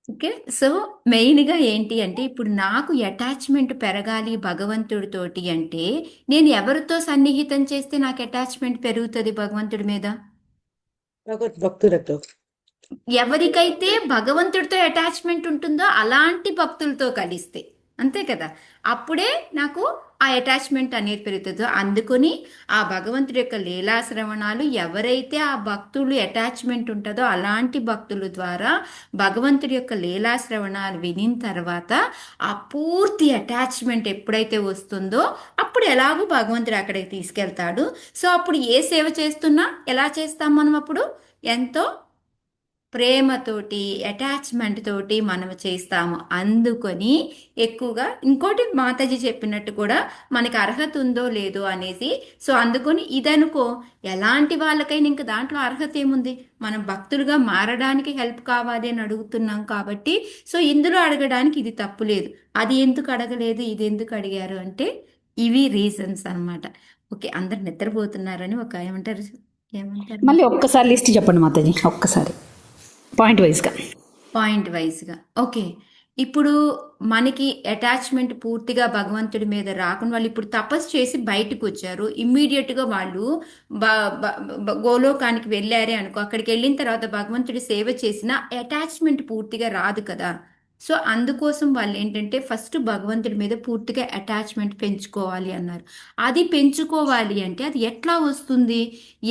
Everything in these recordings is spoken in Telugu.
ఓకే. సో, మెయిన్‌గా ఏంటి అంటే, ఇప్పుడు నాకు అటాచ్‌మెంట్ పెరగాలి భగవంతుడితోటి అంటే, నేను ఎవరితో సన్నిహితం చేస్తే నాకు అటాచ్‌మెంట్ పెరుగుతది భగవంతుడి మీద? భక్తులతో. ఎవరికైతే భగవంతుడితో అటాచ్‌మెంట్ ఉంటుందో అలాంటి భక్తులతో కలిస్తే. అంతే కదా! అప్పుడే నాకు ఆ అటాచ్‌మెంట్ అనేది పెరుగుతదో అందుకని ఆ భగవంతుడి యొక్క లీలా శ్రవణాలు ఎవరైతే ఆ భక్తులు అటాచ్‌మెంట్ ఉంటదో అలాంటి భక్తుల ద్వారా భగవంతుడి యొక్క లీలా శ్రవణాలు వినిన తర్వాత ఆ పూర్తి అటాచ్‌మెంట్ ఎప్పుడైతే వస్తుందో అప్పుడు ఎలాగో భగవంతుడు అక్కడికి తీసుకెళ్తాడు. సో, అప్పుడు ఏ సేవ చేస్తున్నా ఎలా చేస్తాం మనం అప్పుడు? ఎంతో ప్రేమతోటి అటాచ్మెంట్ తోటి మనం చేస్తాము అందుకొని ఎక్కువగా ఇంకోటి మాతాజీ చెప్పినట్టు కూడా మనకి అర్హత ఉందో లేదో అనేసి సో అందుకొని ఇదనుకో ఎలాంటి వాళ్ళకైనా ఇంక దాంట్లో అర్హత ఏముంది మనం భక్తులుగా మారడానికి హెల్ప్ కావాలి అని అడుగుతున్నాం కాబట్టి సో ఇందులో అడగడానికి ఇది తప్పు లేదు అది ఎందుకు అడగలేదు ఇది ఎందుకు అడిగారు అంటే ఇవి రీజన్స్ అన్నమాట ఓకే అందరు నిద్రపోతున్నారని ఒక ఏమంటారు ఏమంటారు మళ్ళీ ఒక్కసారి లిస్ట్ చెప్పండి మాతాజీ, ఒక్కసారి పాయింట్ వైజ్గా. పాయింట్ వైజ్గా ఓకే ఇప్పుడు మనకి అటాచ్మెంట్ పూర్తిగా భగవంతుడి మీద రాకుండా వాళ్ళు ఇప్పుడు తపస్సు చేసి బయటకు వచ్చారు ఇమ్మీడియట్గా వాళ్ళు గోలోకానికి వెళ్ళారే అనుకో అక్కడికి వెళ్ళిన తర్వాత భగవంతుడి సేవ చేసిన అటాచ్మెంట్ పూర్తిగా రాదు కదా సో అందుకోసం వాళ్ళు ఏంటంటే ఫస్ట్ భగవంతుడి మీద పూర్తిగా అటాచ్మెంట్ పెంచుకోవాలి అన్నారు అది పెంచుకోవాలి అంటే అది ఎట్లా వస్తుంది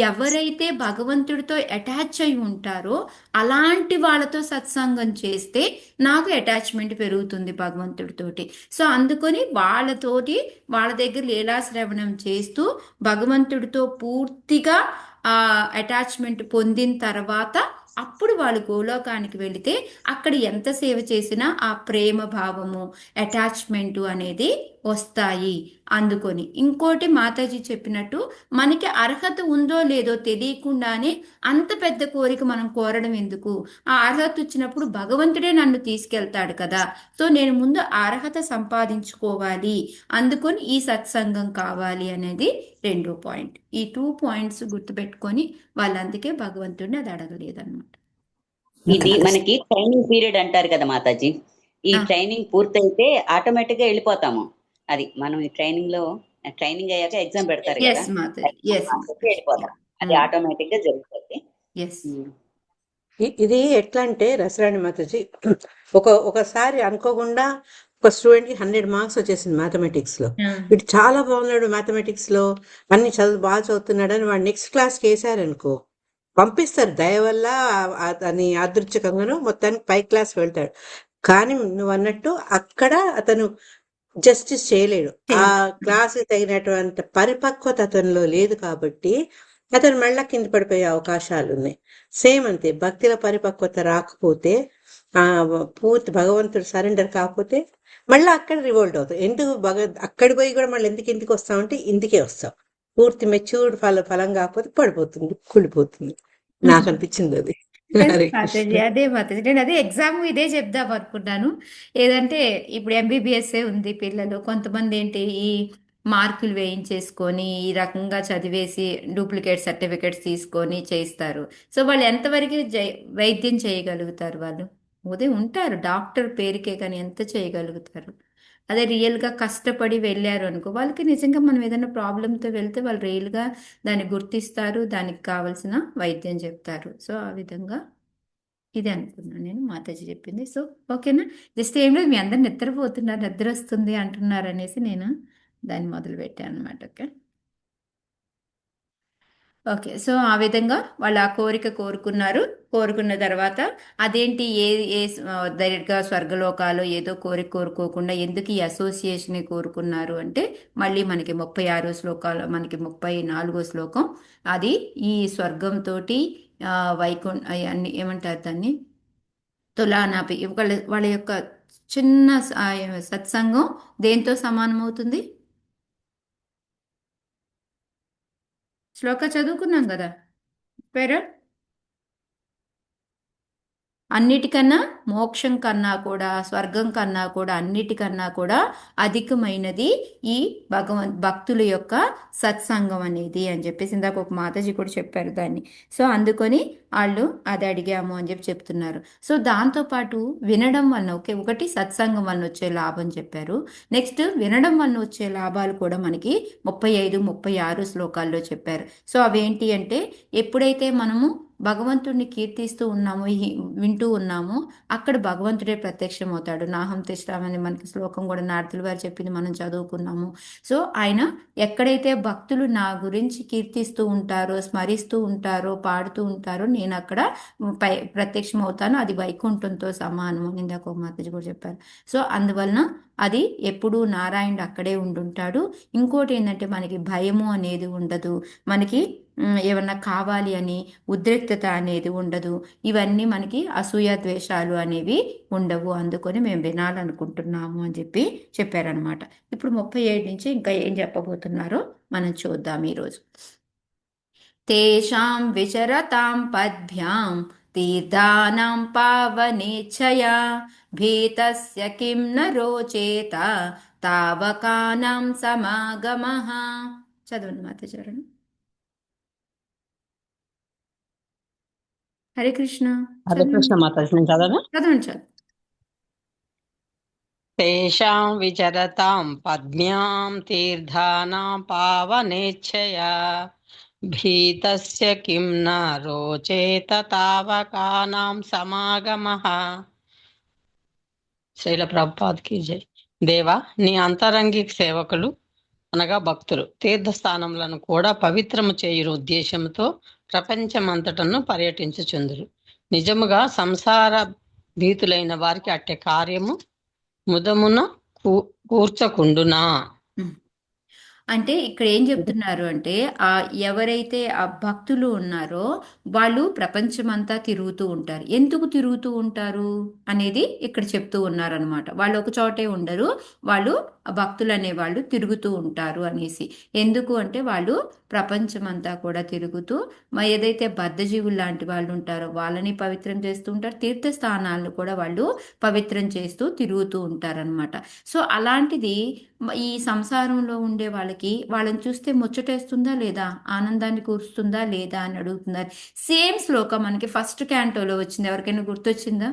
ఎవరైతే భగవంతుడితో అటాచ్ అయి ఉంటారో అలాంటి వాళ్ళతో సత్సంగం చేస్తే నాకు అటాచ్మెంట్ పెరుగుతుంది భగవంతుడితోటి సో అందుకొని వాళ్ళతోటి వాళ్ళ దగ్గర లీలా శ్రవణం చేస్తూ భగవంతుడితో పూర్తిగా ఆ అటాచ్మెంట్ పొందిన తర్వాత అప్పుడు వాళ్ళు గోలోకానికి వెళితే అక్కడ ఎంత సేవ చేసినా ఆ ప్రేమ భావము అటాచ్మెంట్ అనేది వస్తాయి అందుకొని ఇంకోటి మాతాజీ చెప్పినట్టు మనకి అర్హత ఉందో లేదో తెలియకుండానే అంత పెద్ద కోరిక మనం కోరడం ఎందుకు ఆ అర్హత వచ్చినప్పుడు భగవంతుడే నన్ను తీసుకెళ్తాడు కదా సో నేను ముందు ఆ అర్హత సంపాదించుకోవాలి అందుకొని ఈ సత్సంగం కావాలి అనేది రెండో పాయింట్ ఈ 2 పాయింట్స్ గుర్తుపెట్టుకొని వాళ్ళందుకే భగవంతుడిని అది అడగలేదన్నమాట ఓకే ఇది మాతాజీ. మనకి ట్రైనింగ్ పీరియడ్ అంటారు కదా మాతాజీ. ఈ ఆ, ట్రైనింగ్ పూర్తయితే ఆటోమేటిక్ గా వెళ్ళిపోతాము. అది మనం ఈ ట్రైనింగ్ లో ట్రైనింగ్ అయ్యాక ఎగ్జామ్ పెడతారు కదా, ఎస్ మాతాజీ ఎగ్జామ్ ఎస్ రాసేసి మాతాజీ వెళ్ళిపోతాం. అది ఆటోమేటిక్ గా జరుగుతుంది. ఎస్ ఉమ్. ఇది ఎట్లా అంటే రసరాణి మాతాజీ, ఒకసారి అనుకోకుండా ఒక స్టూడెంట్ కి 100 మార్క్స్ వచ్చేసింది మ్యాథమెటిక్స్ లో. వీడు చాలా బాగున్నాడు మ్యాథమెటిక్స్ లో, అన్ని బాగా చదువుతున్నాడు అని వాడు నెక్స్ట్ క్లాస్ కి వేసారనుకో, పంపిస్తారు దయ వల్ల. అతని యాదృచ్ఛికంగాను మొత్తానికి పై క్లాస్ వెళ్తాడు. కానీ నువ్వు అన్నట్టు అక్కడ అతను జస్టిస్ చేయలేడు. ఆ క్లాస్ తగినటువంటి పరిపక్వత అతనిలో లేదు కాబట్టి అతను మళ్ళా కింద పడిపోయే అవకాశాలు ఉన్నాయి. సేమ్ అంతే, భక్తిలో పరిపక్వత రాకపోతే, ఆ పూర్తి భగవంతుడు సరెండర్ కాకపోతే మళ్ళీ అక్కడ రివోల్ట్ అవుతాం. ఎందుకు అక్కడికి పోయి కూడా మళ్ళీ ఎందుకు ఇంటికి వస్తామంటే ఇంటికే వస్తాం. పూర్తి మెచ్యూర్డ్ ఫలం కాకపోతే పడిపోతుంది, కూలిపోతుంది. నాకు అనిపించింది అది. ఎస్ హరే కృష్ణ. మాతాజీ అదే మాతాజీ నేను అదే ఎగ్జామ్ ఇదే చెప్దాం అనుకున్నాను ఏదంటే ఇప్పుడు ఎంబీబీఎస్ఏ ఉంది పిల్లలు కొంతమంది ఏంటి ఈ మార్కులు వేయించేసుకొని ఈ రకంగా చదివేసి డూప్లికేట్ సర్టిఫికెట్స్ తీసుకొని చేస్తారు సో వాళ్ళు ఎంతవరకు వైద్యం చేయగలుగుతారు వాళ్ళు ఉదయం ఉంటారు డాక్టర్ పేరుకే కానీ ఎంత చేయగలుగుతారు అదే రియల్గా కష్టపడి వెళ్ళారు అనుకో వాళ్ళకి నిజంగా మనం ఏదైనా ప్రాబ్లంతో వెళ్తే వాళ్ళు రియల్గా దాన్ని గుర్తిస్తారు దానికి కావలసిన వైద్యం చెప్తారు సో ఆ విధంగా ఇది అనుకున్నాను నేను మాతాజీ చెప్పింది సో ఓకేనా జస్ట్ ఏం లేదు మీ అందరు నిద్రపోతున్నారు నిద్ర వస్తుంది అంటున్నారు అనేసి నేను దాన్ని మొదలు పెట్టాను అనమాట ఓకే ఓకే సో ఆ విధంగా వాళ్ళు ఆ కోరిక కోరుకున్నారు కోరుకున్న తర్వాత అదేంటి డైరెక్ట్గా స్వర్గలోకాలు ఏదో కోరిక కోరుకోకుండా ఎందుకు ఈ అసోసియేషన్ కోరుకున్నారు అంటే మళ్ళీ మనకి 36 శ్లోకాలు మనకి 34 శ్లోకం అది ఈ స్వర్గంతో వైకుంఠ అన్ని ఏమంటారు దాన్ని తులానాపి వాళ్ళ యొక్క చిన్న సత్సంగం దేంతో సమానం అవుతుంది శ్లోక చదువుకున్నాం కదా పేరు అన్నిటికన్నా మోక్షం కన్నా కూడా స్వర్గం కన్నా కూడా అన్నిటికన్నా కూడా అధికమైనది ఈ భక్తుల యొక్క సత్సంగం అనేది అని చెప్పేసి ఇందాక ఒక మాతాజీ కూడా చెప్పారు దాన్ని. సో అందుకొని వాళ్ళు అది అడిగాము అని చెప్పి చెప్తున్నారు. సో దాంతోపాటు వినడం వలన ఒకటి సత్సంగం వలన వచ్చే లాభం చెప్పారు. నెక్స్ట్ వినడం వలన వచ్చే లాభాలు కూడా మనకి 35, 36 శ్లోకాల్లో చెప్పారు. సో అవేంటి అంటే ఎప్పుడైతే మనము భగవంతుడిని కీర్తిస్తూ ఉన్నాము, వింటూ ఉన్నాము, అక్కడ భగవంతుడే ప్రత్యక్షం అవుతాడు. నాహం తిష్టామని మనకి శ్లోకం కూడా నారదుల వారు చెప్పింది మనం చదువుకున్నాము. సో ఆయన ఎక్కడైతే భక్తులు నా గురించి కీర్తిస్తూ ఉంటారో, స్మరిస్తూ ఉంటారో, పాడుతూ ఉంటారో నేను అక్కడ ప్రత్యక్షం అవుతాను. అది వైకుంఠంతో సమానం అని ఇందాక ఒక మాతాజీ కూడా చెప్పారు. సో అందువలన అది ఎప్పుడూ నారాయణుడు అక్కడే ఉండుంటాడు. ఇంకోటి ఏంటంటే మనకి భయము అనేది ఉండదు, మనకి ఏమన్నా కావాలి అని ఉద్రిక్తత అనేది ఉండదు. ఇవన్నీ మనకి అసూయ ద్వేషాలు అనేవి ఉండవు. అందుకొని మేము వినాలనుకుంటున్నాము అని చెప్పి చెప్పారనమాట. ఇప్పుడు 37 నుంచి ఇంకా ఏం చెప్పబోతున్నారో మనం చూద్దాం ఈరోజు. తేషాం విచరతాం పద్భ్యాం తీర్థానాం పావనేచ్ఛయా భీతస్య కిం న రోచేత తావకానాం సమాగమః. చదవండి మాతాచరణం. హరే కృష్ణ. హరే కృష్ణ మాతాజీ, నేను చదవనా? చదవండి చదవండి. తేషాం విచరతాం పద్మ్యాం తీర్థానాం పావనేచ్ఛయా భీతస్య కిం న రోచేత తావకానాం సమాగమః. శ్రీల ప్రభుపాద్కి జై. దేవా, నీ అంతరంగిక సేవకులు అనగా భక్తులు తీర్థస్థానములను కూడా పవిత్రము చేయురు ఉద్దేశంతో ప్రపంచమంతటను పర్యటించుచుందురు. నిజముగా సంసార భీతులైన వారికి అట్టే కార్యము ముదమున కూర్చకుండునా. అంటే ఇక్కడ ఏం చెప్తున్నారు అంటే ఎవరైతే ఆ భక్తులు ఉన్నారో వాళ్ళు ప్రపంచమంతా తిరుగుతూ ఉంటారు. ఎందుకు తిరుగుతూ ఉంటారు అనేది ఇక్కడ చెప్తూ ఉన్నారనమాట. వాళ్ళు ఒక చోటే ఉండరు, వాళ్ళు భక్తులు అనేవాళ్ళు తిరుగుతూ ఉంటారు అనేసి. ఎందుకు అంటే వాళ్ళు ప్రపంచమంతా కూడా తిరుగుతూ ఏదైతే బద్ధజీవులు లాంటి వాళ్ళు ఉంటారో వాళ్ళని పవిత్రం చేస్తూ ఉంటారు, తీర్థస్థానాలను కూడా వాళ్ళు పవిత్రం చేస్తూ తిరుగుతూ ఉంటారనమాట. సో అలాంటిది ఈ సంసారంలో ఉండే వాళ్ళని చూస్తే ముచ్చటేస్తుందా లేదా, ఆనందాన్ని కూరుస్తుందా లేదా అని అడుగుతున్నారు. సేమ్ శ్లోకం మనకి ఫస్ట్ క్యాంటోలో వచ్చింది. ఎవరికైనా గుర్తొచ్చిందా?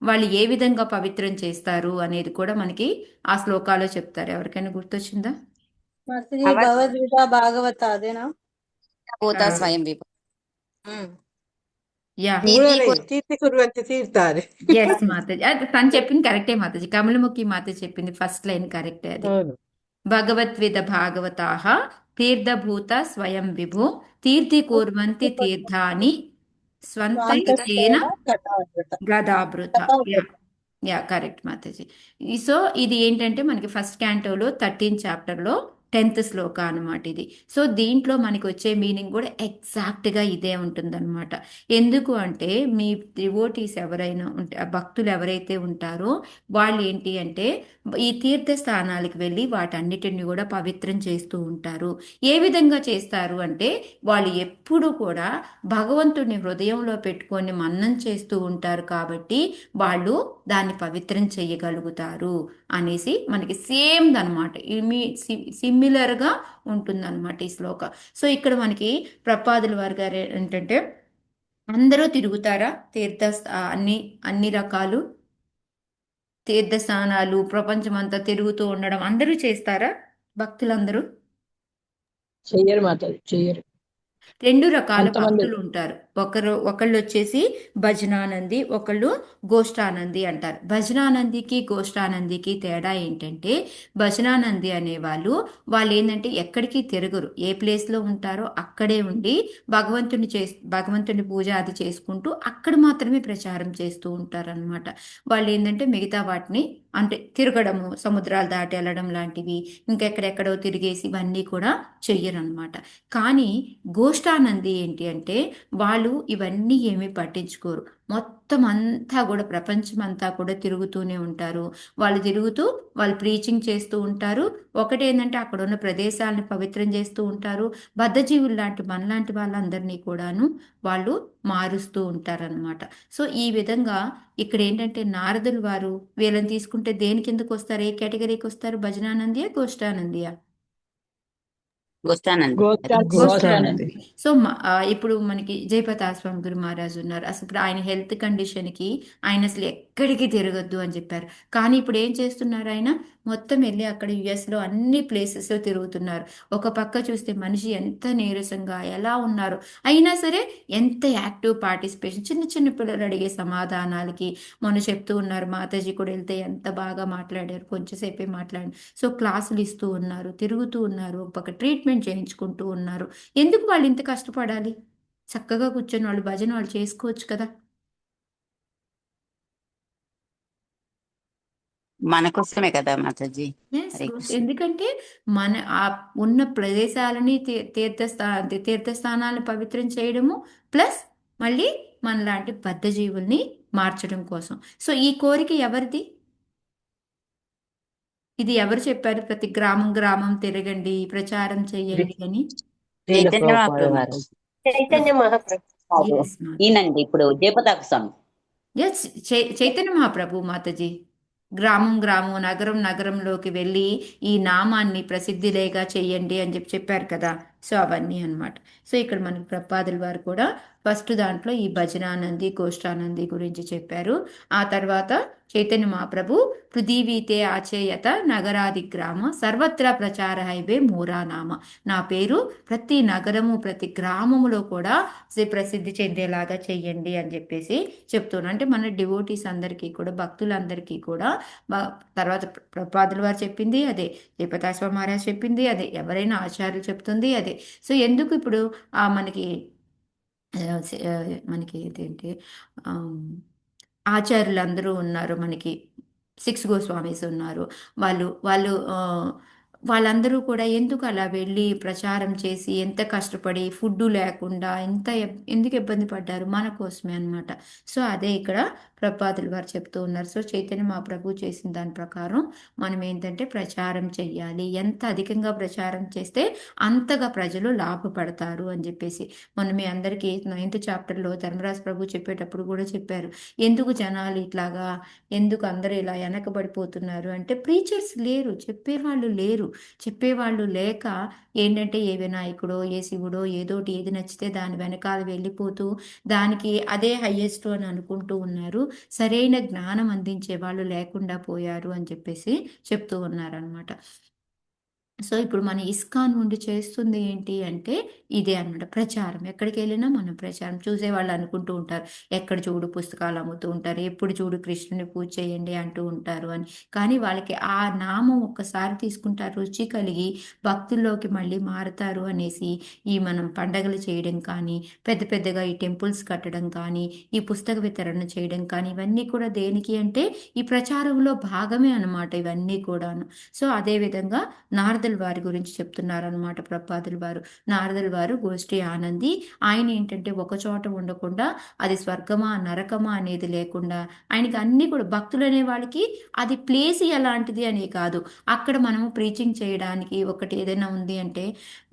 వాళ్ళు ఏ విధంగా పవిత్రం చేస్తారు అనేది కూడా మనకి ఆ శ్లోకాలో చెప్తారు. ఎవరికైనా గుర్తొచ్చిందా? భగవద్గీత భాగవత అదేనా? స్వయం విభూ. యా, తీర్థి కుర్వంతి తీర్థాలు. ఎస్ మాతాజీ, అది తను చెప్పింది కరెక్టే మాతాజీ. కమలముఖి మాత చెప్పింది ఫస్ట్ లైన్ కరెక్టే. అది భగవద్విద భాగవతాః తీర్థభూత స్వయం విభు తీర్థి కుర్వంతి తీర్థాని స్వంతేన గదాభృత. యా కరెక్ట్ మాతాజీ. సో ఇది ఏంటంటే మనకి ఫస్ట్ క్యాంటోలో 13th చాప్టర్లో 10th శ్లోక అనమాట ఇది. సో దీంట్లో మనకి వచ్చే మీనింగ్ కూడా ఎగ్జాక్ట్గా ఇదే ఉంటుందన్నమాట. ఎందుకు అంటే మీ డివోటీస్ ఎవరైనా ఉంటే, భక్తులు ఎవరైతే ఉంటారో వాళ్ళు ఏంటి అంటే ఈ తీర్థస్థానాలకు వెళ్ళి వాటన్నిటిని కూడా పవిత్రం చేస్తూ ఉంటారు. ఏ విధంగా చేస్తారు అంటే వాళ్ళు ఎప్పుడు కూడా భగవంతుడిని హృదయంలో పెట్టుకొని మన్నం చేస్తూ ఉంటారు కాబట్టి వాళ్ళు దాన్ని పవిత్రం చేయగలుగుతారు అనేసి మనకి సేమ్ అనమాట. సిమిలర్గా ఉంటుందన్నమాట ఈ శ్లోక. సో ఇక్కడ మనకి ప్రపాదుల వారి గారు ఏంటంటే అందరూ తిరుగుతారా అన్ని రకాలు తీర్థస్థానాలు ప్రపంచమంతా తిరుగుతూ ఉండడం అందరూ చేస్తారా? భక్తులందరూ చెయ్యరు మాతాజీ, చెయ్యరు. 2 రకాల భక్తులు ఉంటారు. ఒకళ్ళు వచ్చేసి భజనానంది, ఒకళ్ళు గోష్ఠానంది అంటారు. భజనానందికి గోష్ఠానందికి తేడా ఏంటంటే భజనానంది అనేవాళ్ళు ఏంటంటే ఎక్కడికి తిరగరు, ఏ ప్లేస్లో ఉంటారో అక్కడే ఉండి భగవంతుని పూజ అది చేసుకుంటూ అక్కడ మాత్రమే ప్రచారం చేస్తూ ఉంటారనమాట. వాళ్ళు ఏంటంటే మిగతా వాటిని అంటే తిరగడము, సముద్రాలు దాటి వెళ్ళడం లాంటివి, ఇంకెక్కడెక్కడో తిరిగేసి ఇవన్నీ కూడా చెయ్యరనమాట. కానీ గోష్ఠానంది ఏంటి అంటే వాళ్ళు వాళ్ళు ఇవన్నీ ఏమీ పట్టించుకోరు. మొత్తం అంతా కూడా ప్రపంచం అంతా కూడా తిరుగుతూనే ఉంటారు. వాళ్ళు తిరుగుతూ వాళ్ళు ప్రీచింగ్ చేస్తూ ఉంటారు. ఒకటేంటంటే అక్కడ ఉన్న ప్రదేశాలను పవిత్రం చేస్తూ ఉంటారు. బద్ధజీవులు లాంటి మనలాంటి వాళ్ళందరినీ కూడాను వాళ్ళు మారుస్తూ ఉంటారనమాట. సో ఈ విధంగా ఇక్కడ ఏంటంటే నారదులు వారు వీళ్ళని తీసుకుంటే దేని కిందకు వస్తారు? ఏ కేటగిరీకి వస్తారు? భజనానందియా, గోష్ఠానందియా? వస్తానండి. గోష్ఠానంది. సో ఇప్పుడు మనకి జయప్రతాప్ గురు మహారాజు ఉన్నారు. అసలు ఇప్పుడు ఆయన హెల్త్ కండిషన్కి ఆయన అసలు ఎక్కడికి తిరగద్దు అని చెప్పారు. కానీ ఇప్పుడు ఏం చేస్తున్నారు? ఆయన మొత్తం వెళ్ళి అక్కడ యుఎస్లో అన్ని ప్లేసెస్లో తిరుగుతున్నారు. ఒక పక్క చూస్తే మనిషి ఎంత నీరసంగా ఎలా ఉన్నారు, అయినా సరే ఎంత యాక్టివ్ పార్టిసిపేషన్, చిన్న చిన్న పిల్లలు అడిగే సమాధానాలకి మొన్న చెప్తూ ఉన్నారు. మాతాజీ కూడా వెళ్తే ఎంత బాగా మాట్లాడారు, కొంచెంసేపే మాట్లాడారు. సో క్లాసులు ఇస్తూ ఉన్నారు, తిరుగుతూ ఉన్నారు, ఒక పక్క ట్రీట్మెంట్ చేయించుకుంటూ ఉన్నారు. ఎందుకు వాళ్ళు ఇంత కష్టపడాలి? చక్కగా కూర్చొని వాళ్ళు భజన వాళ్ళు చేసుకోవచ్చు కదా. మన కోసమే కదా మాతాజీ. Yes, Hare good. కృష్ణ. ఎందుకంటే మన ఆ ఉన్న ప్రదేశాలని తీర్థస్థానాలను పవిత్రం చేయడము, ప్లస్ మళ్ళీ మనలాంటి బద్ధజీవుల్ని మార్చడం కోసం. సో ఈ కోరిక ఎవరిది? ఇది ఎవరు చెప్పారు? ప్రతి గ్రామం గ్రామం తిరగండి, ప్రచారం చేయండి అని. చైతన్య మహాప్రభు. చైతన్య మహాప్రభు. Yes, మాతాజీ. ఈయనండి ఇప్పుడు జయపతాక స్వామి. ఎస్, చైతన్య మహాప్రభు మాతాజీ. గ్రామం గ్రామం, నగరం నగరంలోకి వెళ్ళి ఈ నామాన్ని ప్రసిద్ధిలేగా చెయ్యండి అని చెప్పారు కదా. సో అవన్నీ అన్నమాట. సో ఇక్కడ మనకి ప్రపాదుల వారు కూడా ఫస్ట్ దాంట్లో ఈ భజనానంది, గోష్ఠానంది గురించి చెప్పారు. ఆ తర్వాత చైతన్య మహాప్రభు పృథివీతే ఆచేయత నగరాది గ్రామ సర్వత్రా ప్రచార హైవే మూరానామ. నా పేరు ప్రతి నగరము ప్రతి గ్రామములో కూడా ప్రసిద్ధి చెందేలాగా చెయ్యండి అని చెప్పేసి చెప్తున్నాను. అంటే మన డివోటీస్ అందరికీ కూడా, భక్తులందరికీ కూడా తర్వాత ప్రపాదుల వారు చెప్పింది అదే, జయప్రతాప్ మహారాజ్ చెప్పింది అదే, ఎవరైనా ఆచార్యులు చెప్తుంది అదే. సో ఎందుకు ఇప్పుడు మనకి మనకి ఇదేంటి ఆచార్యులు అందరూ ఉన్నారు, మనకి 6 గోస్వామీస్ ఉన్నారు. వాళ్ళు వాళ్ళు వాళ్ళందరూ కూడా ఎందుకు అలా వెళ్ళి ప్రచారం చేసి ఎంత కష్టపడి ఫుడ్ లేకుండా ఎందుకు ఇబ్బంది పడ్డారు? మన కోసమే అనమాట. సో అదే ఇక్కడ ప్రపాదులు వారు చెప్తూ ఉన్నారు. సో చైతన్య మహాప్రభు చేసిన దాని ప్రకారం మనం ఏంటంటే ప్రచారం చెయ్యాలి. ఎంత అధికంగా ప్రచారం చేస్తే అంతగా ప్రజలు లాభపడతారు అని చెప్పేసి మొన్న మీ అందరికీ 9th చాప్టర్లో ధర్మరాజు ప్రభు చెప్పేటప్పుడు కూడా చెప్పారు. ఎందుకు జనాలు ఇట్లాగా, ఎందుకు అందరూ ఇలా వెనకబడిపోతున్నారు అంటే ప్రీచర్స్ లేరు, చెప్పేవాళ్ళు లేరు. చెప్పేవాళ్ళు లేక ఏంటంటే ఏ వినాయకుడో ఏ శివుడో ఏదోటి ఏది నచ్చితే దాని వెనకాల వెళ్ళిపోతూ దానికి అదే హయ్యెస్ట్ అని అనుకుంటూ ఉన్నారు. సరైన జ్ఞానం అందించే వాళ్ళు లేకుండా పోయారు అని చెప్పేసి చెప్తూ ఉన్నారనమాట. సో ఇప్పుడు మన ఇస్కాన్ నుండి చేస్తుంది ఏంటి అంటే ఇదే అనమాట, ప్రచారం. ఎక్కడికి వెళ్ళినా మనం ప్రచారం. చూసేవాళ్ళు అనుకుంటూ ఉంటారు, ఎక్కడ చూడు పుస్తకాలు అమ్ముతూ ఉంటారు, ఎప్పుడు చూడు కృష్ణుని పూజ చేయండి అంటూ ఉంటారు అని. కానీ వాళ్ళకి ఆ నామం ఒక్కసారి తీసుకుంటారు, రుచి కలిగి భక్తుల్లోకి మళ్ళీ మారుతారు అనేసి ఈ మనం పండగలు చేయడం కానీ, పెద్ద పెద్దగా ఈ టెంపుల్స్ కట్టడం కానీ, ఈ పుస్తక వితరణ చేయడం కానీ, ఇవన్నీ కూడా దేనికి అంటే ఈ ప్రచారంలో భాగమే అనమాట ఇవన్నీ కూడాను. సో అదేవిధంగా నారదుల వారి గురించి చెప్తున్నారనమాట ప్రపాదుల వారు. నారదుల వారు గోష్ఠి ఆనంది. ఆయన ఏంటంటే ఒక చోట ఉండకుండా అది స్వర్గమా నరకమా అనేది లేకుండా ఆయనకి అన్ని కూడా, భక్తులు అనే వాళ్ళకి అది ప్లేస్ ఎలాంటిది అని కాదు, అక్కడ మనము ప్రీచింగ్ చేయడానికి ఒకటి ఏదైనా ఉంది అంటే,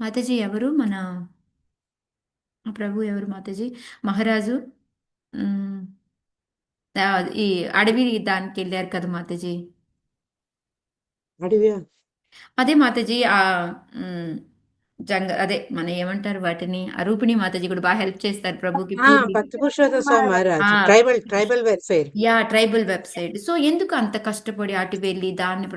మాతాజీ ఎవరు మన ప్రభు ఎవరు మాతాజీ? మహారాజు ఈ అడవి దానికి వెళ్ళారు కదా మాతాజీ. అడివ్యా అదే మాతాజీ అదే మన ఏమంటారు వాటిని, రూపిణి మాతాజీ కూడా బాగా హెల్ప్ చేస్తారు ప్రభుకి. భక్తి పురుషోత్తమ స్వామి మహారాజ్ ఆ, tribal welfare. Tribal website. So ఎందుకు అంత కష్టపడి అటు వెళ్ళి దాన్ని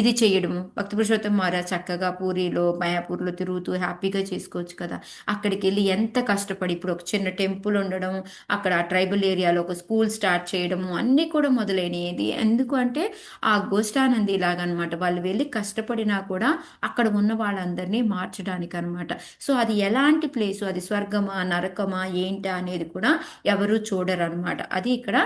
ఇది చేయడము? భక్తి పురుషోత్తమ మహారాజ్ చక్కగా పూరిలో మాయాపూర్లో తిరుగుతూ హ్యాపీగా చేసుకోవచ్చు కదా. అక్కడికి వెళ్ళి ఎంత కష్టపడి ఇప్పుడు ఒక చిన్న టెంపుల్ ఉండడం, అక్కడ ఆ ట్రైబల్ ఏరియాలో ఒక స్కూల్ స్టార్ట్ చేయడము అన్నీ కూడా మొదలైనది. ఎందుకు అంటే ఆ గోష్ఠానంది లాగనమాట, వాళ్ళు వెళ్ళి కష్టపడినా కూడా అక్కడ ఉన్న వాళ్ళందరినీ మార్చడానికి చూడడానికి అనమాట. సో అది ఎలాంటి ప్లేసు, అది స్వర్గమా నరకమా ఏంటా అనేది కూడా ఎవరు చూడరు అనమాట. అది ఇక్కడ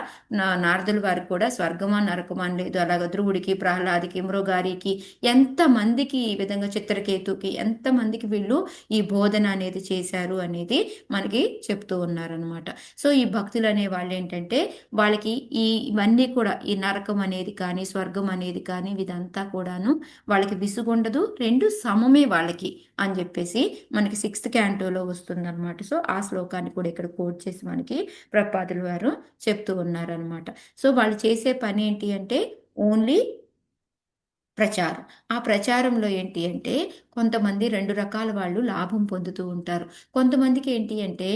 నారదుల వారికి కూడా స్వర్గమా నరకమా అని లేదు. అలాగే ధ్రువుడికి, ప్రహ్లాదికి, మృగారికి, ఎంతమందికి ఈ విధంగా చిత్రకేతుకి ఎంతమందికి వీళ్ళు ఈ బోధన అనేది చేశారు అనేది మనకి చెప్తూ ఉన్నారనమాట. సో ఈ భక్తులు అనే వాళ్ళు ఏంటంటే వాళ్ళకి ఇవన్నీ కూడా ఈ నరకం అనేది కానీ స్వర్గం అనేది కానీ ఇదంతా కూడాను వాళ్ళకి విసుగుండదు, రెండు సమమే వాళ్ళకి అని చెప్పేసి మనకి 6th క్యాంటోలో వస్తుందన్నమాట. సో ఆ శ్లోకాన్ని కూడా ఇక్కడ కోట్ చేసి మనకి ప్రపాదులు వారు చెప్తూ ఉన్నారనమాట. సో వాళ్ళు చేసే పని ఏంటి అంటే ఓన్లీ ప్రచారం. ఆ ప్రచారంలో ఏంటి అంటే కొంతమంది 2 రకాల వాళ్ళు లాభం పొందుతూ ఉంటారు. కొంతమందికి ఏంటి అంటే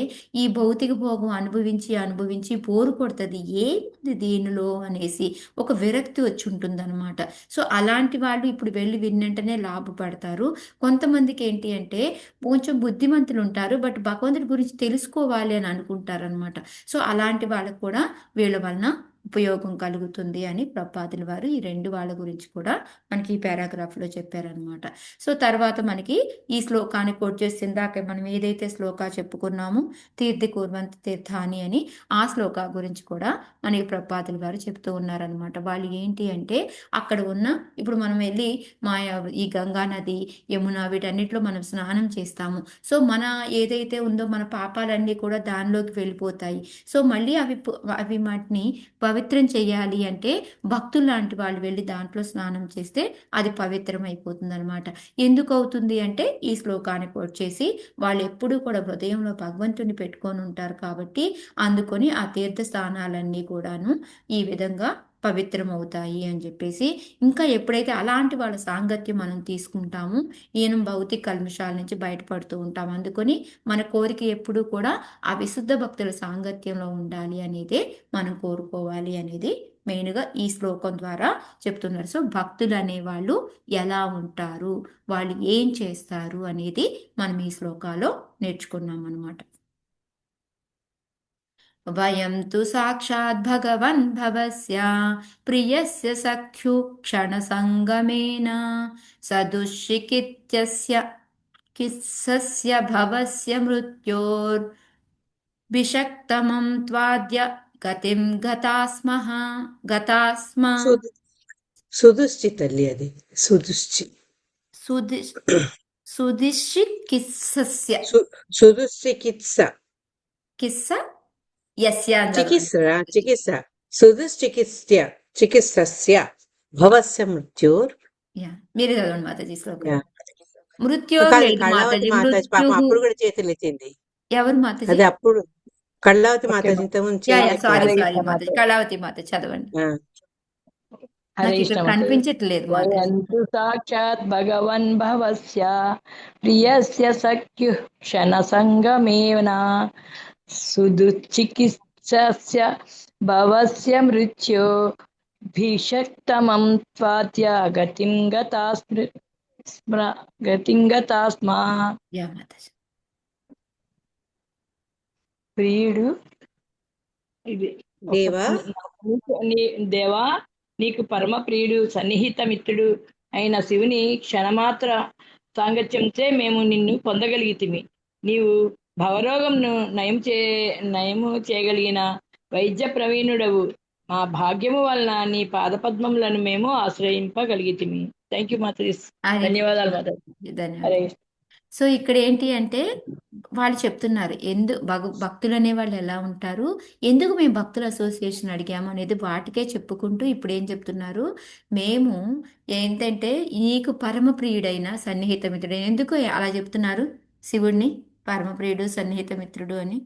ఈ భౌతిక భోగం అనుభవించి బోరు కొడుతుంది, ఏముంది దీనిలో అనేసి ఒక విరక్తి వచ్చి ఉంటుందన్నమాట. సో అలాంటి వాళ్ళు ఇప్పుడు వెళ్ళి విన్నంటనే లాభపడతారు. కొంతమందికి ఏంటి అంటే కొంచెం బుద్ధిమంతులు ఉంటారు, బట్ భగవంతుడి గురించి తెలుసుకోవాలి అని అనుకుంటారనమాట. సో అలాంటి వాళ్ళకు కూడా వీళ్ళ వలన ఉపయోగం కలుగుతుంది అని ప్రపాదుల వారు ఈ 2 వాళ్ళ గురించి కూడా మనకి ఈ పారాగ్రాఫ్లో చెప్పారనమాట. సో తర్వాత మనకి ఈ శ్లోకాన్ని కోట్ చేసి ఇందాక మనం ఏదైతే శ్లోకా చెప్పుకున్నామో తీర్థి కుర్వంతి తీర్థాని అని, ఆ శ్లోకా గురించి కూడా మనకి ప్రపాదుల వారు చెప్తూ ఉన్నారనమాట. వాళ్ళు ఏంటి అంటే అక్కడ ఉన్న ఇప్పుడు మనం వెళ్ళి ఈ గంగా నది, యమున వీటన్నిటిలో మనం స్నానం చేస్తాము. సో మన ఏదైతే ఉందో మన పాపాలన్నీ కూడా దానిలోకి వెళ్ళిపోతాయి. సో మళ్ళీ అవి వాటిని పవిత్రం చేయాలి అంటే భక్తులు లాంటి వాళ్ళు వెళ్ళి దాంట్లో స్నానం చేస్తే అది పవిత్రం అయిపోతుంది అనమాట. ఎందుకు అవుతుంది అంటే ఈ శ్లోకాన్ని వచ్చేసి వాళ్ళు ఎప్పుడూ కూడా హృదయంలో భగవంతుని పెట్టుకొని ఉంటారు కాబట్టి అందుకొని ఆ తీర్థ స్థానాలన్నీ కూడాను ఈ విధంగా పవిత్రమవుతాయి అని చెప్పేసి, ఇంకా ఎప్పుడైతే అలాంటి వాళ్ళ సాంగత్యం మనం తీసుకుంటామో ఈయన భౌతిక కల్మషాల నుంచి బయటపడుతూ ఉంటాం. అందుకొని మన కోరిక ఎప్పుడూ కూడా ఆ విశుద్ధ భక్తుల సాంగత్యంలో ఉండాలి అనేది మనం కోరుకోవాలి అనేది మెయిన్గా ఈ శ్లోకం ద్వారా చెప్తున్నారు. సో భక్తులు అనేవాళ్ళు ఎలా ఉంటారు, వాళ్ళు ఏం చేస్తారు అనేది మనం ఈ శ్లోకాలో నేర్చుకున్నాం అనమాట. వయం తు సాక్షాత్ భగవన్ భవస్య ప్రియస్య సఖ్యు క్షణ సంగమేన సదుష్కిత్యస్య కిస్సస్య భవస్య మృత్యోర్ విషక్తమం త్వాద్య గతిం గతాస్మ సుదుశ్చి తల్లి, అది సుదుశ్చి సుదిశ్చి కిస్సస్య సుదుశ్చికిత్స కిస్స యస్య చికిత్స చికిత్సస్య భవస్య మృత్యోర్. మీరే చదవండి మాతాజీ శ్లోకం. కళావతి మాతాజీ పాపం అప్పుడు కూడా చేతులు ఎత్తింది. ఎవరు మాతాజీ? అది అప్పుడు కళావతి మాతాజీ సారీ మాతాజీ, కళావతి మాత చదవండి. నాకు ఇక్కడ కనిపించట్లేదు. సాక్షాత్ భగవన్ భవస్య ప్రియస్య సఖ్యు క్షణ సంగమేన సుదుచికిత్సస్య భవస్య మృత్యో భీషక్తమం త్వాద్య గతిం గతాస్మ. ప్రియుడు ఇది దేవా, నీకు పరమ ప్రియుడు సన్నిహిత మిత్రుడు అయిన శివుని క్షణమాత్ర సాంగత్యంచే మేము నిన్ను పొందగలిగితిమి. నీవు భవరోగంను నయము చేయగలిగిన వైద్య ప్రవీణుడవు. మా భాగ్యము వలన నీ పాదపద్మములను మేము ఆశ్రయింపగలిగితిమి. Thank you Mataji. ధన్యవాదాలు మాతాజీ. ధన్యవాదాలు. సో ఇక్కడ ఏంటి అంటే వాళ్ళు చెప్తున్నారు భక్తులు అనే వాళ్ళు ఎలా ఉంటారు, ఎందుకు మేము భక్తుల అసోసియేషన్ అడిగాము అనేది వాటికే చెప్పుకుంటూ ఇప్పుడు ఏం చెప్తున్నారు, మేము ఏంటంటే నీకు పరమప్రియుడైన సన్నిహిత మిత్రుడు. ఎందుకు అలా చెప్తున్నారు శివుడిని పరమప్రియుడు సన్నిహిత మిత్రుడు అని?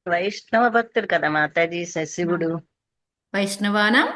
వైష్ణవ భక్తుడు కదా మాతాజీ శివుడు, వైష్ణవానం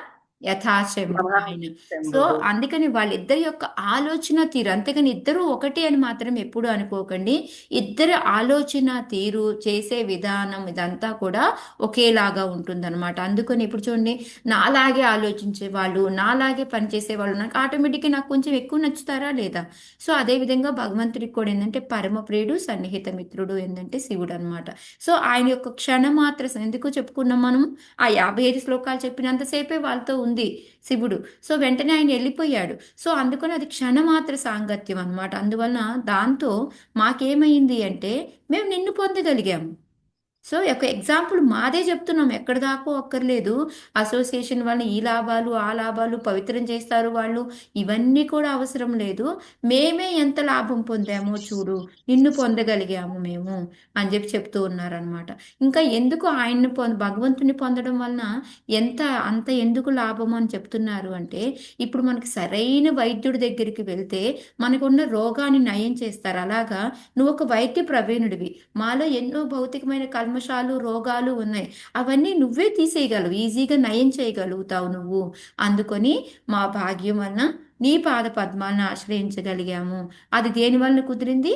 యథాశంభు ఆయన. సో అందుకని వాళ్ళిద్దరి యొక్క ఆలోచన తీరు, అంతేగాని ఇద్దరు ఒకటి అని మాత్రం ఎప్పుడు అనుకోకండి. ఇద్దరి ఆలోచన తీరు, చేసే విధానం ఇదంతా కూడా ఒకేలాగా ఉంటుందన్నమాట. అందుకని ఇప్పుడు చూడండి, నాలాగే ఆలోచించే వాళ్ళు, నాలాగే పనిచేసే వాళ్ళు నాకు ఆటోమేటిక్గా నాకు కొంచెం ఎక్కువ నచ్చుతారా లేదా? సో అదేవిధంగా భగవంతుడికి కూడా ఏంటంటే పరమప్రియుడు సన్నిహిత మిత్రుడు ఏంటంటే శివుడు అనమాట. సో ఆయన యొక్క క్షణమాత్ర ఎందుకు చెప్పుకున్నాం మనం, ఆ 55 శ్లోకాలు చెప్పినంతసేపే వాళ్ళతో ఉంది శివుడు. సో వెంటనే ఆయన వెళ్ళిపోయాడు. సో అందుకని అది క్షణమాత్ర సాంగత్యం అన్నమాట. అందువలన దాంతో మాకేమైంది అంటే మేము నిన్ను పొందగలిగాము. సో ఒక ఎగ్జాంపుల్ మాదే చెప్తున్నాం, ఎక్కడ దాకో అక్కర్లేదు. అసోసియేషన్ వల్ల ఈ లాభాలు ఆ లాభాలు పవిత్రం చేస్తారు వాళ్ళు, ఇవన్నీ కూడా అవసరం లేదు. మేమే ఎంత లాభం పొందామో చూడు, నిన్ను పొందగలిగాము మేము అని చెప్పి చెప్తూ ఉన్నారనమాట. ఇంకా ఎందుకు ఆయన్ని భగవంతుని పొందడం వలన అంత ఎందుకు లాభం అని చెప్తున్నారు అంటే, ఇప్పుడు మనకి సరైన వైద్యుడి దగ్గరికి వెళ్తే మనకున్న రోగాన్ని నయం చేస్తారు. అలాగా నువ్వు ఒక వైద్య ప్రవీణుడివి, మాలో ఎన్నో భౌతికమైన కల్మషాలు రోగాలు ఉన్నాయి, అవన్నీ నువ్వే తీసేయగలవు, ఈజీగా నయం చేయగలుగుతావు నువ్వు. అందుకొని మా భాగ్యం వలన నీ పాద పద్మాలను ఆశ్రయించగలిగాము. అది దేని వలన కుదిరింది?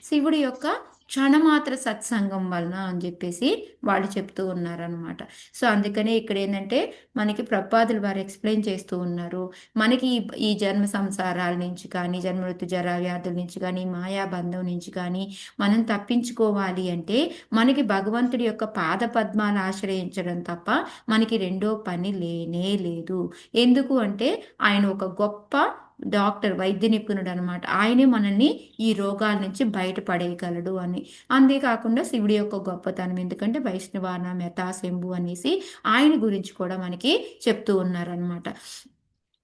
శివుడి యొక్క క్షణమాత్ర సత్సంగం వలన అని చెప్పేసి వాళ్ళు చెప్తూ ఉన్నారనమాట. సో అందుకనే ఇక్కడ ఏంటంటే మనకి ప్రపాదులు వారు ఎక్స్ప్లెయిన్ చేస్తూ ఉన్నారు, మనకి ఈ జన్మ సంసారాల నుంచి కానీ, జన్మమృత్యు జరా వ్యాధుల నుంచి కానీ, మాయాబంధం నుంచి కానీ మనం తప్పించుకోవాలి అంటే మనకి భగవంతుడి యొక్క పాద పద్మాలు ఆశ్రయించడం తప్ప మనకి రెండో పని లేనే లేదు. ఎందుకు అంటే ఆయన ఒక గొప్ప డాక్టర్, వైద్య నిపుణుడు అనమాట. ఆయనే మనల్ని ఈ రోగాల నుంచి బయటపడేయగలడు అని. అంతేకాకుండా శివుడి యొక్క గొప్పతనం, ఎందుకంటే వైష్ణవాన మెతా శంభు అనేసి ఆయన గురించి కూడా మనకి చెప్తూ ఉన్నారనమాట.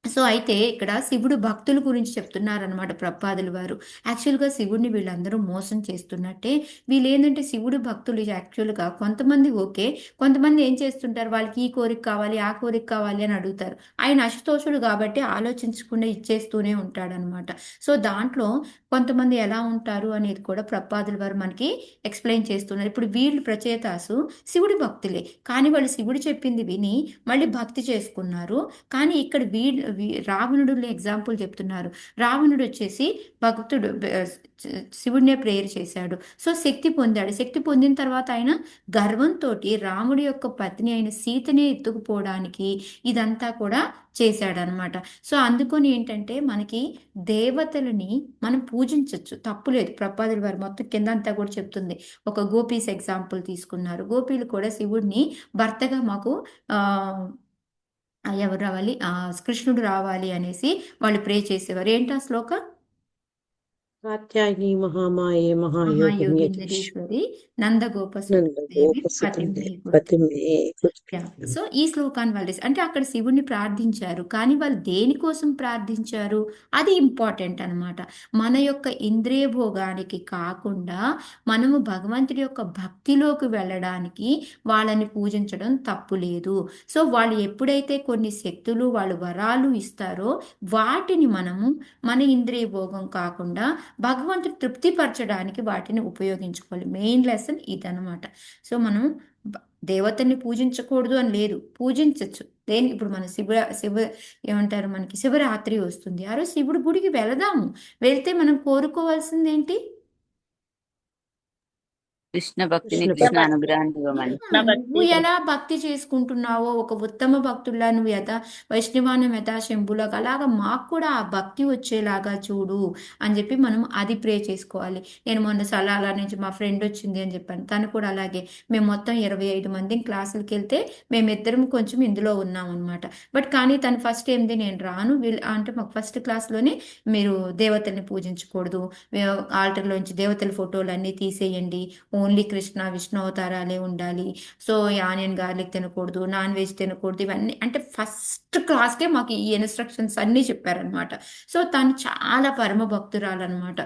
సో అయితే ఇక్కడ శివుడు భక్తుల గురించి చెప్తున్నారనమాట ప్రపాదులు వారు. యాక్చువల్గా శివుడిని వీళ్ళందరూ మోసం చేస్తున్నట్టే. వీళ్ళు ఏంటంటే శివుడు భక్తులు యాక్చువల్గా కొంతమంది ఓకే, కొంతమంది ఏం చేస్తుంటారు, వాళ్ళకి ఈ కోరిక కావాలి ఆ కోరిక కావాలి అని అడుగుతారు. ఆయన అశుతోషుడు కాబట్టి ఆలోచించకుండా ఇచ్చేస్తూనే ఉంటాడనమాట. సో దాంట్లో కొంతమంది ఎలా ఉంటారు అనేది కూడా ప్రపాదుల వారు మనకి ఎక్స్ప్లెయిన్ చేస్తున్నారు. ఇప్పుడు వీళ్ళు ప్రచేతాసు శివుడి భక్తులే, కానీ వాళ్ళు శివుడు చెప్పింది విని మళ్ళీ భక్తి చేసుకున్నారు. కానీ ఇక్కడ రావణుడు ఎగ్జాంపుల్ చెప్తున్నారు. రావణుడు వచ్చేసి భక్తుడు, శివుడినే ప్రేయర్ చేశాడు. సో శక్తి పొందాడు. శక్తి పొందిన తర్వాత ఆయన గర్వంతో రాముడి యొక్క పత్ని అయిన సీతనే ఎత్తుకుపోవడానికి ఇదంతా కూడా చేశాడనమాట. సో అందుకొని ఏంటంటే మనకి దేవతలని మనం పూజించవచ్చు, తప్పులేదు. ప్రపాదుల వారు మొత్తం కింద అంతా కూడా చెప్తుంది. ఒక గోపీస్ ఎగ్జాంపుల్ తీసుకున్నారు. గోపీలు కూడా శివుడిని భర్తగా మాకు ఎవరు రావాలి, కృష్ణుడు రావాలి అనేసి వాళ్ళు ప్రే చేసేవారు. ఏంటా శ్లోక? కాత్యాయని మహామాయే మహాయోగిని మహాయోగీంద్రేశ్వరి నందగోప సో ఈ శ్లోకాన్ని వాళ్ళు అంటే అక్కడ శివుణ్ణి ప్రార్థించారు, కానీ వాళ్ళు దేనికోసం ప్రార్థించారు అది ఇంపార్టెంట్ అనమాట. మన యొక్క ఇంద్రియ భోగానికి కాకుండా మనము భగవంతుడి యొక్క భక్తిలోకి వెళ్ళడానికి వాళ్ళని పూజించడం తప్పు లేదు. సో వాళ్ళు ఎప్పుడైతే కొన్ని శక్తులు వాళ్ళు వరాలు ఇస్తారో వాటిని మనము మన ఇంద్రియ భోగం కాకుండా భగవంతుడు తృప్తిపరచడానికి వాటిని ఉపయోగించుకోవాలి. మెయిన్ లెసన్ ఇదనమాట. సో మనం దేవతల్ని పూజించకూడదు అని లేదు, పూజించవచ్చు. ఇప్పుడు మన ఏమంటారు, మనకి శివరాత్రి వస్తుంది, ఆ రోజు శివుడి గుడికి వెళదాము. వెళ్తే మనం కోరుకోవాల్సింది ఏంటి? కృష్ణ భక్తిని, కృష్ణ అనుగ్రహాన్ని ఇవ్వమని. నువ్వు ఎలా భక్తి చేసుకుంటున్నావో ఒక ఉత్తమ భక్తుల్లా, నువ్వు వైష్ణవానం శంభులాగా అలాగా మాకు కూడా ఆ భక్తి వచ్చేలాగా చూడు అని చెప్పి మనం అది ప్రే చేసుకోవాలి. నేను మొన్న సలాలా నుంచి మా ఫ్రెండ్ వచ్చింది అని చెప్పాను, తను కూడా అలాగే. మేము మొత్తం 25 మంది క్లాసులకి వెళ్తే మేమిద్దరం కొంచెం ఇందులో ఉన్నాం అనమాట. బట్ కానీ తను ఫస్ట్ ఏంది, నేను రాను అంటే మాకు ఫస్ట్ క్లాస్లోనే మీరు దేవతల్ని పూజించకూడదు, ఆల్టర్లోంచి దేవతల ఫోటోలు అన్నీ తీసేయండి, ఓన్లీ కృష్ణ విష్ణు అవతారాలే ఉండాలి, సో ఆనియన్ గార్లిక్ తినకూడదు, నాన్ వెజ్ తినకూడదు, ఇవన్నీ అంటే ఫస్ట్ క్లాస్కే మాకు ఈ ఇన్స్ట్రక్షన్స్ అన్నీ చెప్పారనమాట. సో తను చాలా పరమ భక్తురాలన్నమాట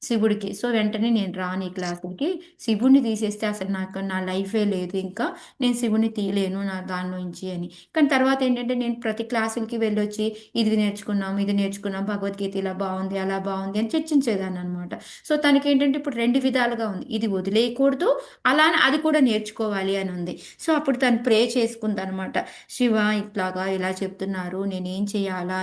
శివుడికి. సో వెంటనే నేను రాను ఈ క్లాసులకి, శివుడిని తీసేస్తే అసలు నాకు నా లైఫే లేదు, ఇంకా నేను శివుడిని తీయలేను నా దానిలోంచి అని. కానీ తర్వాత ఏంటంటే నేను ప్రతి క్లాసులకి వెళ్ళొచ్చి ఇది నేర్చుకున్నాం, భగవద్గీత ఇలా బాగుంది అలా బాగుంది అని చర్చించేదాన్ని అనమాట. సో తనకి ఏంటంటే ఇప్పుడు 2 విధాలుగా ఉంది, ఇది వదిలేయకూడదు అలానే అది కూడా నేర్చుకోవాలి అని ఉంది. సో అప్పుడు తను ప్రే చేసుకుంది అనమాట, శివ ఇట్లాగా ఇలా చెప్తున్నారు, నేనేం చేయాలా,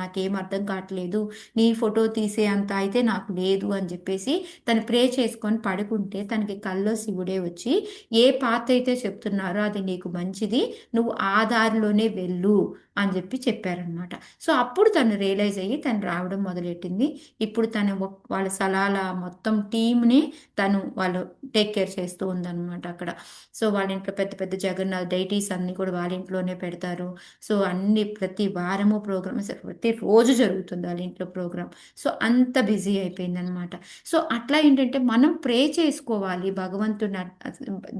నాకేం అర్థం కావట్లేదు, నీ ఫోటో తీసే అంత అయితే నాకు లేదు అని చెప్పేసి తను ప్రే చేసుకొని పడుకుంటే తనకి కల్లో శివుడే వచ్చి, ఏ పాత అయితే చెప్తున్నారో అది నీకు మంచిది, నువ్వు ఆ దారిలోనే వెళ్ళు అని చెప్పి చెప్పారనమాట. సో అప్పుడు తను రియలైజ్ అయ్యి తను రావడం మొదలెట్టింది. ఇప్పుడు తను వాళ్ళ సలాల మొత్తం టీమ్ని తను వాళ్ళు టేక్ కేర్ చేస్తూ ఉందన్నమాట అక్కడ. సో వాళ్ళ ఇంట్లో పెద్ద పెద్ద జగన్నాథ్ డైటీస్ అన్ని కూడా వాళ్ళ ఇంట్లోనే పెడతారు. సో అన్ని ప్రతి వారము ప్రోగ్రామ్ ప్రతి రోజు జరుగుతుంది వాళ్ళ ఇంట్లో ప్రోగ్రామ్. సో అంత బిజీ అయిపోయిందనమాట. సో అట్లా ఏంటంటే మనం ప్రే చేసుకోవాలి భగవంతుని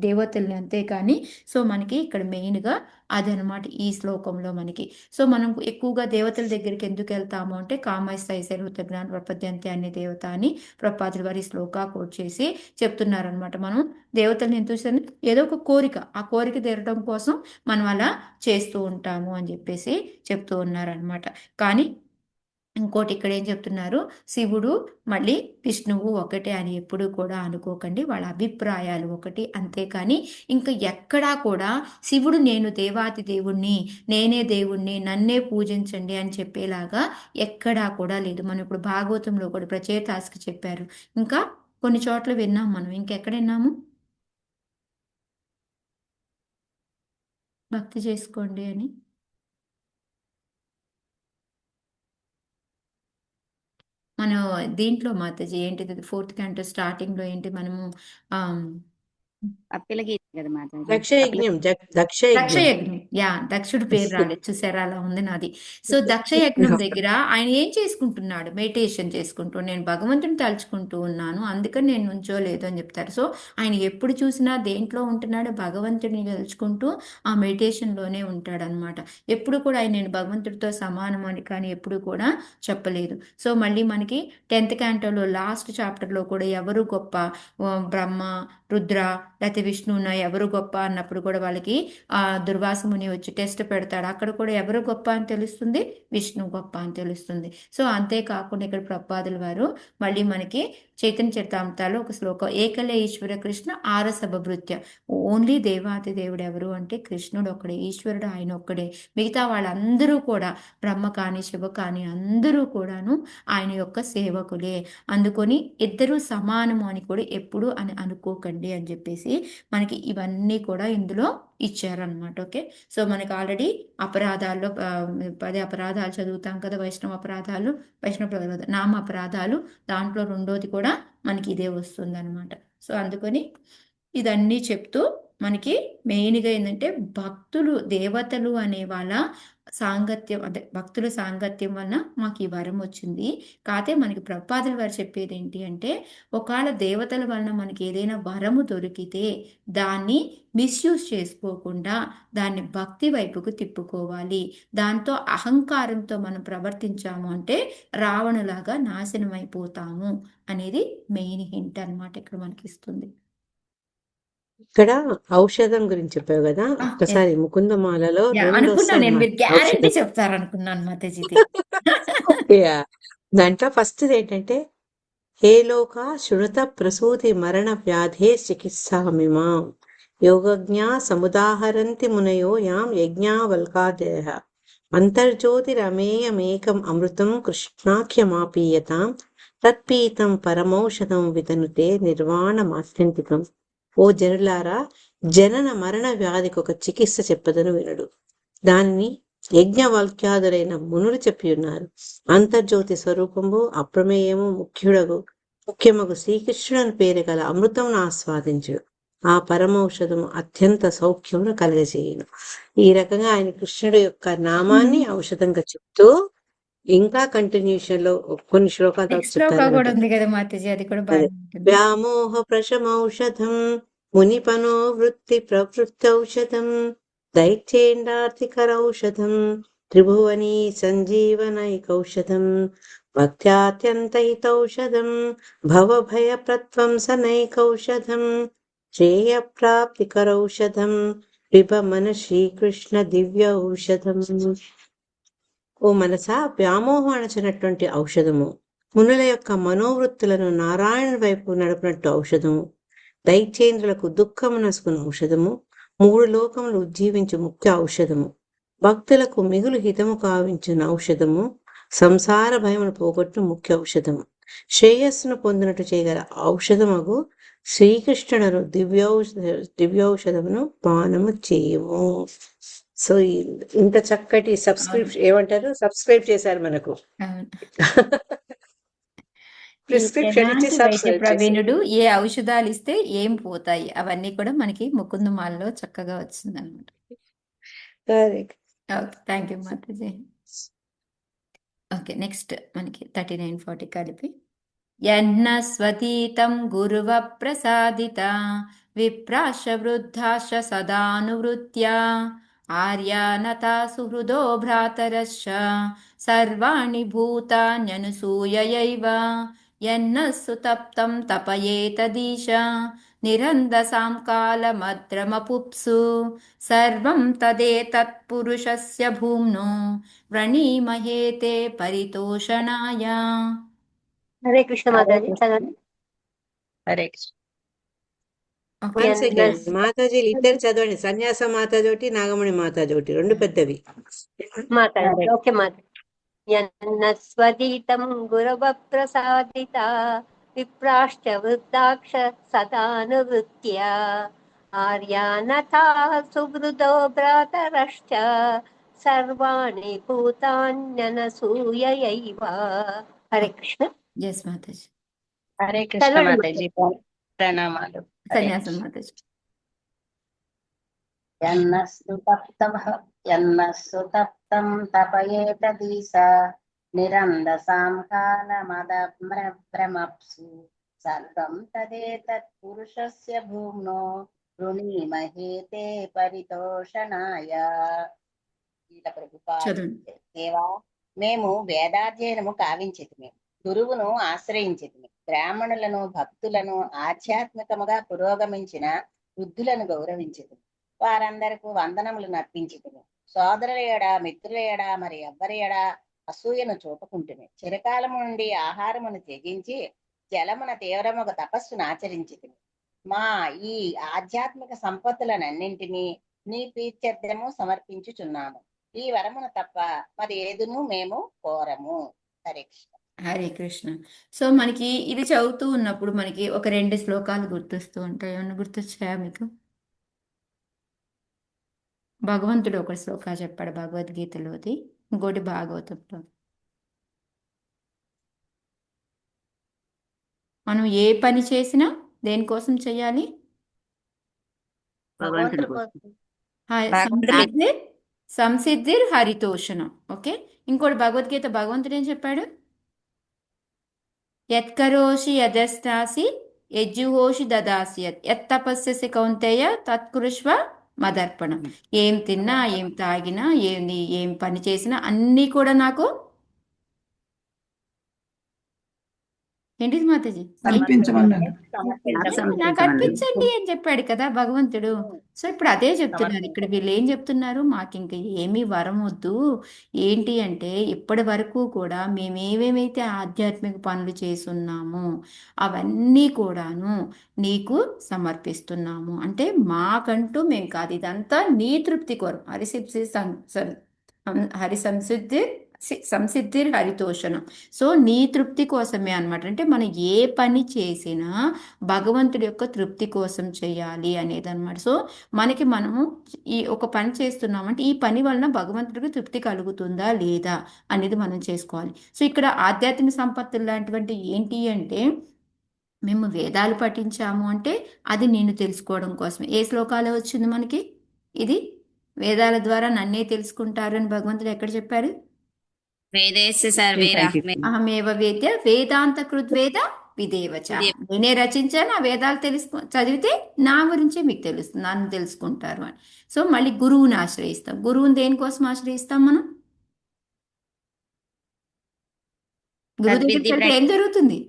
దేవతల్ని, అంతేకాని సో మనకి ఇక్కడ మెయిన్గా అదనమాట ఈ శ్లోకంలో మనకి. సో మనం ఎక్కువగా దేవతల దగ్గరికి ఎందుకు వెళ్తాము అంటే కామైస్తైసర్వత జ్ఞాన ప్రపద్యంతే అనే దేవత అని ప్రపాదుల వారి శ్లోకా కోట్ చేసి చెప్తున్నారనమాట. మనం దేవతల్ని ఎందుకు ఏదో ఒక కోరిక, ఆ కోరిక తీరడం కోసం మనం అలా చేస్తూ ఉంటాము అని చెప్పేసి చెప్తూ ఉన్నారనమాట. కానీ ఇంకోటి ఇక్కడ ఏం చెప్తున్నారు, శివుడు మళ్ళీ విష్ణువు ఒకటే అని ఎప్పుడు కూడా అనుకోకండి. వాళ్ళ అభిప్రాయాలు ఒకటి, అంతేకాని ఇంకా ఎక్కడా కూడా శివుడు నేను దేవాతి దేవుణ్ణి, నేనే దేవుణ్ణి, నన్నే పూజించండి అని చెప్పేలాగా ఎక్కడా కూడా లేదు. మనం ఇప్పుడు భాగవతంలో కూడా ప్రచేతాస్కి చెప్పారు, ఇంకా కొన్ని చోట్ల విన్నాం మనం. ఇంకెక్కడ విన్నాము? భక్తి చేసుకోండి అని. మనం దీంట్లో మాతాజీ ఏంటిది 4th క్యాంటో స్టార్టింగ్లో ఏంటి మనము అప్పిల గీత కదా మాతాజీ. దక్షయజ్ఞం దక్షయజ్ఞం దక్షయజ్ఞం, యా దక్షుడు పేరు రాలేదు చూసారా, అలా ఉంది నాది. సో దక్షయజ్ఞం దగ్గర ఆయన ఏం చేసుకుంటున్నాడు, మెడిటేషన్ చేసుకుంటూ, నేను భగవంతుని తలుచుకుంటూ ఉన్నాను అందుకని నేను నుంచోలేదు అని చెప్తారు. సో ఆయన ఎప్పుడు చూసినా దేంట్లో ఉంటున్నాడు, భగవంతుడిని తలుచుకుంటూ ఆ మెడిటేషన్లోనే ఉంటాడు అనమాట. ఎప్పుడు కూడా ఆయన నేను భగవంతుడితో సమానం అని కానీ ఎప్పుడు కూడా చెప్పలేదు. సో మళ్ళీ మనకి 10th క్యాంటోలో లాస్ట్ చాప్టర్లో కూడా ఎవరు గొప్ప, బ్రహ్మ, రుద్ర లేకపోతే విష్ణువున ఎవరు గొప్ప అన్నప్పుడు కూడా వాళ్ళకి దుర్వాస ముని వచ్చి టెస్ట్ పెడతాడు. అక్కడ కూడా ఎవరు గొప్ప అని తెలుస్తుంది, విష్ణు గొప్ప అని తెలుస్తుంది. సో అంతేకాకుండా ఇక్కడ ప్రపాదుల వారు మళ్ళీ మనకి చైతన్య చరితామృతాలో ఒక శ్లోకం, ఏకలే ఈశ్వర కృష్ణ ఆరసభృత్య, ఓన్లీ దేవాతి దేవుడు ఎవరు అంటే కృష్ణుడు ఒక్కడే, ఈశ్వరుడు ఆయన ఒక్కడే. మిగతా వాళ్ళందరూ కూడా బ్రహ్మ కానీ శివ కానీ అందరూ కూడాను ఆయన యొక్క సేవకులే. అందుకొని ఇద్దరు సమానము అని కూడా ఎప్పుడు అని అనుకోకండి అని చెప్పేసి మనకి ఇవన్నీ కూడా ఇందులో ఇచ్చారనమాట. ఓకే, సో మనకి ఆల్రెడీ అపరాధాల్లో 10 అపరాధాలు చదువుతాం కదా, వైష్ణవ అపరాధాలు, నామ అపరాధాలు, దాంట్లో 2వది కూడా మనకి ఇదే వస్తుంది అనమాట. సో అందుకని ఇదన్నీ చెప్తూ మనకి మెయిన్గా ఏంటంటే భక్తులు, దేవతలు అనే వాళ్ళ సాంగత్యం, అదే భక్తుల సాంగత్యం వలన మాకు ఈ వరం వచ్చింది. కాకపోతే మనకి ప్రపాదుల వారు చెప్పేది ఏంటి అంటే, ఒకవేళ దేవతల వలన మనకి ఏదైనా వరము దొరికితే దాన్ని మిస్యూజ్ చేసుకోకుండా దాన్ని భక్తి వైపుకు తిప్పుకోవాలి. దాంతో అహంకారంతో మనం ప్రవర్తించాము అంటే రావణులాగా నాశనం అయిపోతాము అనేది మెయిన్ హింట్ అనమాట ఇక్కడ మనకి ఇస్తుంది. ఇక్కడ ఔషధం గురించి చెప్పావు కదా, ఒక్కసారి ముకుందమాలలో అనుకున్నాను నేను మీరు గ్యారెంటీ చెప్తారనుకున్నాను మాతాజీ. దాంట్లో ఫస్ట్ ఏంటంటే, హే లోక శృణుత ప్రసూతి మరణ వ్యాధే చికిత్సామిమా యోగజ్ఞా సముదాహరంతి మునయో యాం యజ్ఞావల్కాదయ అంతర్జ్యోతిరమేయమేకం అమృతం కృష్ణాఖ్యమాపీయతాం తత్పీతం పరమౌషధం వితనుతే నిర్వాణమాత్యంతికం. ఓ జనులారా, జనన మరణ వ్యాధికి ఒక చికిత్స చెప్పదను వినడు. దానిని యజ్ఞవాక్యాదులైన మునులు చెప్పి ఉన్నారు. అంతర్జ్యోతి స్వరూపము అప్రమేయము ముఖ్యమగు శ్రీకృష్ణుని పేరు గల అమృతమును ఆస్వాదించుడు. ఆ పరమౌషధము అత్యంత సౌఖ్యమును కలగజేయును. ఈ రకంగా ఆయన కృష్ణుడు యొక్క నామాన్ని ఔషధంగా చెప్తూ ఇంకా కంటిన్యూషన్ లో కొన్ని శ్లోకాలు వ్యామోహ ప్రశమౌషధం మునిపనో వృత్తి ప్రవృత్తౌషధం దైత్యేండార్థికరౌషధం త్రిభువనీ సంజీవనైకౌషధం భక్త్యాత్యంతహితౌషధం భవభయ ప్రత్వంసనైకౌషధం శ్రేయప్రాప్తికరౌషధం పిబమన శ్రీకృష్ణ దివ్య ఔషధం. ఓ మనసా, వ్యామోహం అణచినటువంటి ఔషధము, మునుల యొక్క మనోవృత్తులను నారాయణ వైపు నడుపునట్టు ఔషధము, దైత్యేంద్రులకు దుఃఖమునసుకున్న ఔషధము, 3 లోకములు ఉజ్జీవించు ముఖ్య ఔషధము, భక్తులకు మిగులు హితము కావించిన ఔషధము, సంసార భయమును పోగొట్టు ముఖ్య ఔషధము, శ్రేయస్సును పొందినట్టు చేయగల ఔషధమగు శ్రీకృష్ణుడు దివ్యౌషధమును పానము చేయము. సో ఇంత చక్కటి సబ్స్క్రిప్షన్ ఏమంటారు, సబ్స్క్రైబ్ చేశారు మనకు. అవును. ప్రిస్క్రిప్షన్ ఇచ్చి ఎలాంటి వైద్య సబ్స్క్రైబ్ చేశారు. ప్రవీణుడు ఏ ఔషధాలు ఇస్తే ఏం పోతాయి అవన్నీ కూడా మనకి ముకుందమాలలో చక్కగా వచ్చింది అనమాట. Correct. Okay, thank you Mataji. Okay, next మనకి 39-40 కలిపి. యన్న స్వతీతం గురువ ప్రసాదిత విప్రాశ వృద్ధాశ సదానువృత్యా ఆర్యానతా సుహృదో భ్రాతరశ్చ సర్వాణి భూతాన్యనుసూయయైవ యన్న సుతప్తం తపయేతదీశ నిరందసాం కాలమద్రమపుప్సు సర్వం తదేతత్పురుషస్య భూమ్నో వ్రణీమహేతే పరితోషణాయ. హరే కృష్ణ హరే మాతాజీ కృష్ణ. చదవండి. Hare Krishna. Okay, one second, యన్న మాతాజీలు ఇద్దరు చదవండి. సన్యాస మాతాజీ ఒకటి, నాగమణి మాతాజీ ఒకటి, రెండు పెద్దవి. మాతాజీ హరే ఓకే మాతాజీ. యన్న స్వదీతం గురవ ప్రసాదిత విప్రాశ్చ వృద్ధాక్ష సదానువృత్యా ఆర్యానథా సుహృదో భ్రాతరశ్చ సర్వాణి భూతాన్యనసూయయైవ. హరే కృష్ణ. ఎస్ మాతాజీ. హరే కృష్ణ చదవండి మాతాజీ. ప్రణామాలు. హరే సన్యాసం కృష్ణ. మాతాజీ. యన్నస్తు తప్తం తపయేతదీశ నిరందసాం కాలమదభ్రమప్సు సర్వం తదేతత్ పురుషస్య భూమ్నో వృణీమహేతే పరితోషణాయ. శ్రీల ప్రభుపాద చదవండి. దేవా, మేము వేదాధ్యయనము కావించితిమి, గురువును ఆశ్రయించితిమి, బ్రాహ్మణులను భక్తులను ఆధ్యాత్మికముగా పురోగమించిన వృద్ధులను గౌరవించితిమి, వారందరకు వందనములు నర్పించితిమి. సోదరుల ఎడ మిత్రుల ఎడ మరి ఎవ్వరి ఎడ అసూయను చూపకుంటుమి. చిరకాలము నుండి ఆహారమును త్యజించి జలమున తీవ్రముగ తపస్సును ఆచరించితిమి. మా ఈ ఆధ్యాత్మిక సంపత్తులనన్నింటినీ నీ ప్రీత్యర్థము సమర్పించుచున్నాము. ఈ వరమును తప్ప మరి ఏదును మేము కోరము. హరే కృష్ణ. హరే కృష్ణ. సో మనకి ఇది చదువుతూ ఉన్నప్పుడు మనకి ఒక 2 శ్లోకాలు గుర్తొస్తూ ఉంటాయి. ఏమన్నా గుర్తొచ్చాయా మీకు? భగవంతుడు ఒక శ్లోక చెప్పాడు భగవద్గీతలోది, ఇంకోటి భాగవతంలో. మనం ఏ పని చేసినా దేనికోసం చేయాలి? భగవంతుడి కోసం. సంసిద్ధిర్ సంసిద్ధిర్ హరితోషణం. ఓకే, ఇంకోటి భగవద్గీత భగవంతుడు ఏం చెప్పాడు? యత్కరోషి యదస్తాసి యజ్జుహోషి దదాసి యత్ తపస్యసి కౌంతేయ తత్కృష్వ మదర్పణం. ఏం తిన్నా, ఏం తాగినా, ఏం పని చేసినా అన్నీ కూడా నాకు ఏంటిది మాతాజీ? నాకు అర్పించండి అని చెప్పాడు కదా భగవంతుడు. సో ఇప్పుడు అదే చెప్తున్నారు ఇక్కడ. వీళ్ళు ఏం చెప్తున్నారు? మాకు ఇంక ఏమీ వరం వద్దు. ఏంటి అంటే ఇప్పటి వరకు కూడా మేమేమేమైతే ఆధ్యాత్మిక పనులు చేస్తున్నామో అవన్నీ కూడాను నీకు సమర్పిస్తున్నాము. అంటే మాకంటూ మేము కాదు, ఇదంతా నీ తృప్తి కోరం. హరి సంసిద్ధిర్ హరితోషణం. సో నీ తృప్తి కోసమే అన్నమాట. అంటే మనం ఏ పని చేసినా భగవంతుడి యొక్క తృప్తి కోసం చేయాలి అనేది అనమాట. సో మనము ఈ ఒక పని చేస్తున్నామంటే ఈ పని వలన భగవంతుడికి తృప్తి కలుగుతుందా లేదా అనేది మనం చేసుకోవాలి. సో ఇక్కడ ఆధ్యాత్మిక సంపత్తులు లాంటివంటి ఏంటి అంటే మేము వేదాలు పఠించాము అంటే అది నేను తెలుసుకోవడం కోసమే. ఏ శ్లోకాలు వచ్చింది మనకి ఇది? వేదాల ద్వారా నన్నే తెలుసుకుంటారు అని భగవంతుడు ఎక్కడ చెప్పారు? వేదేశ సర్వేరాహ్మే అహమేవ వేద్య వేదాంత కృద్వేద విదేవచ. నేనే రచించాను, ఆ వేదాలు చదివితే నా గురించే మీకు తెలుస్తుంది, నన్ను తెలుసుకుంటారు అని. సో మళ్ళీ గురువుని ఆశ్రయిస్తాం. గురువుని దేనికోసం ఆశ్రయిస్తాం మనం? గురువు దగ్గరికి వెళ్తే ఏం జరుగుతుంది?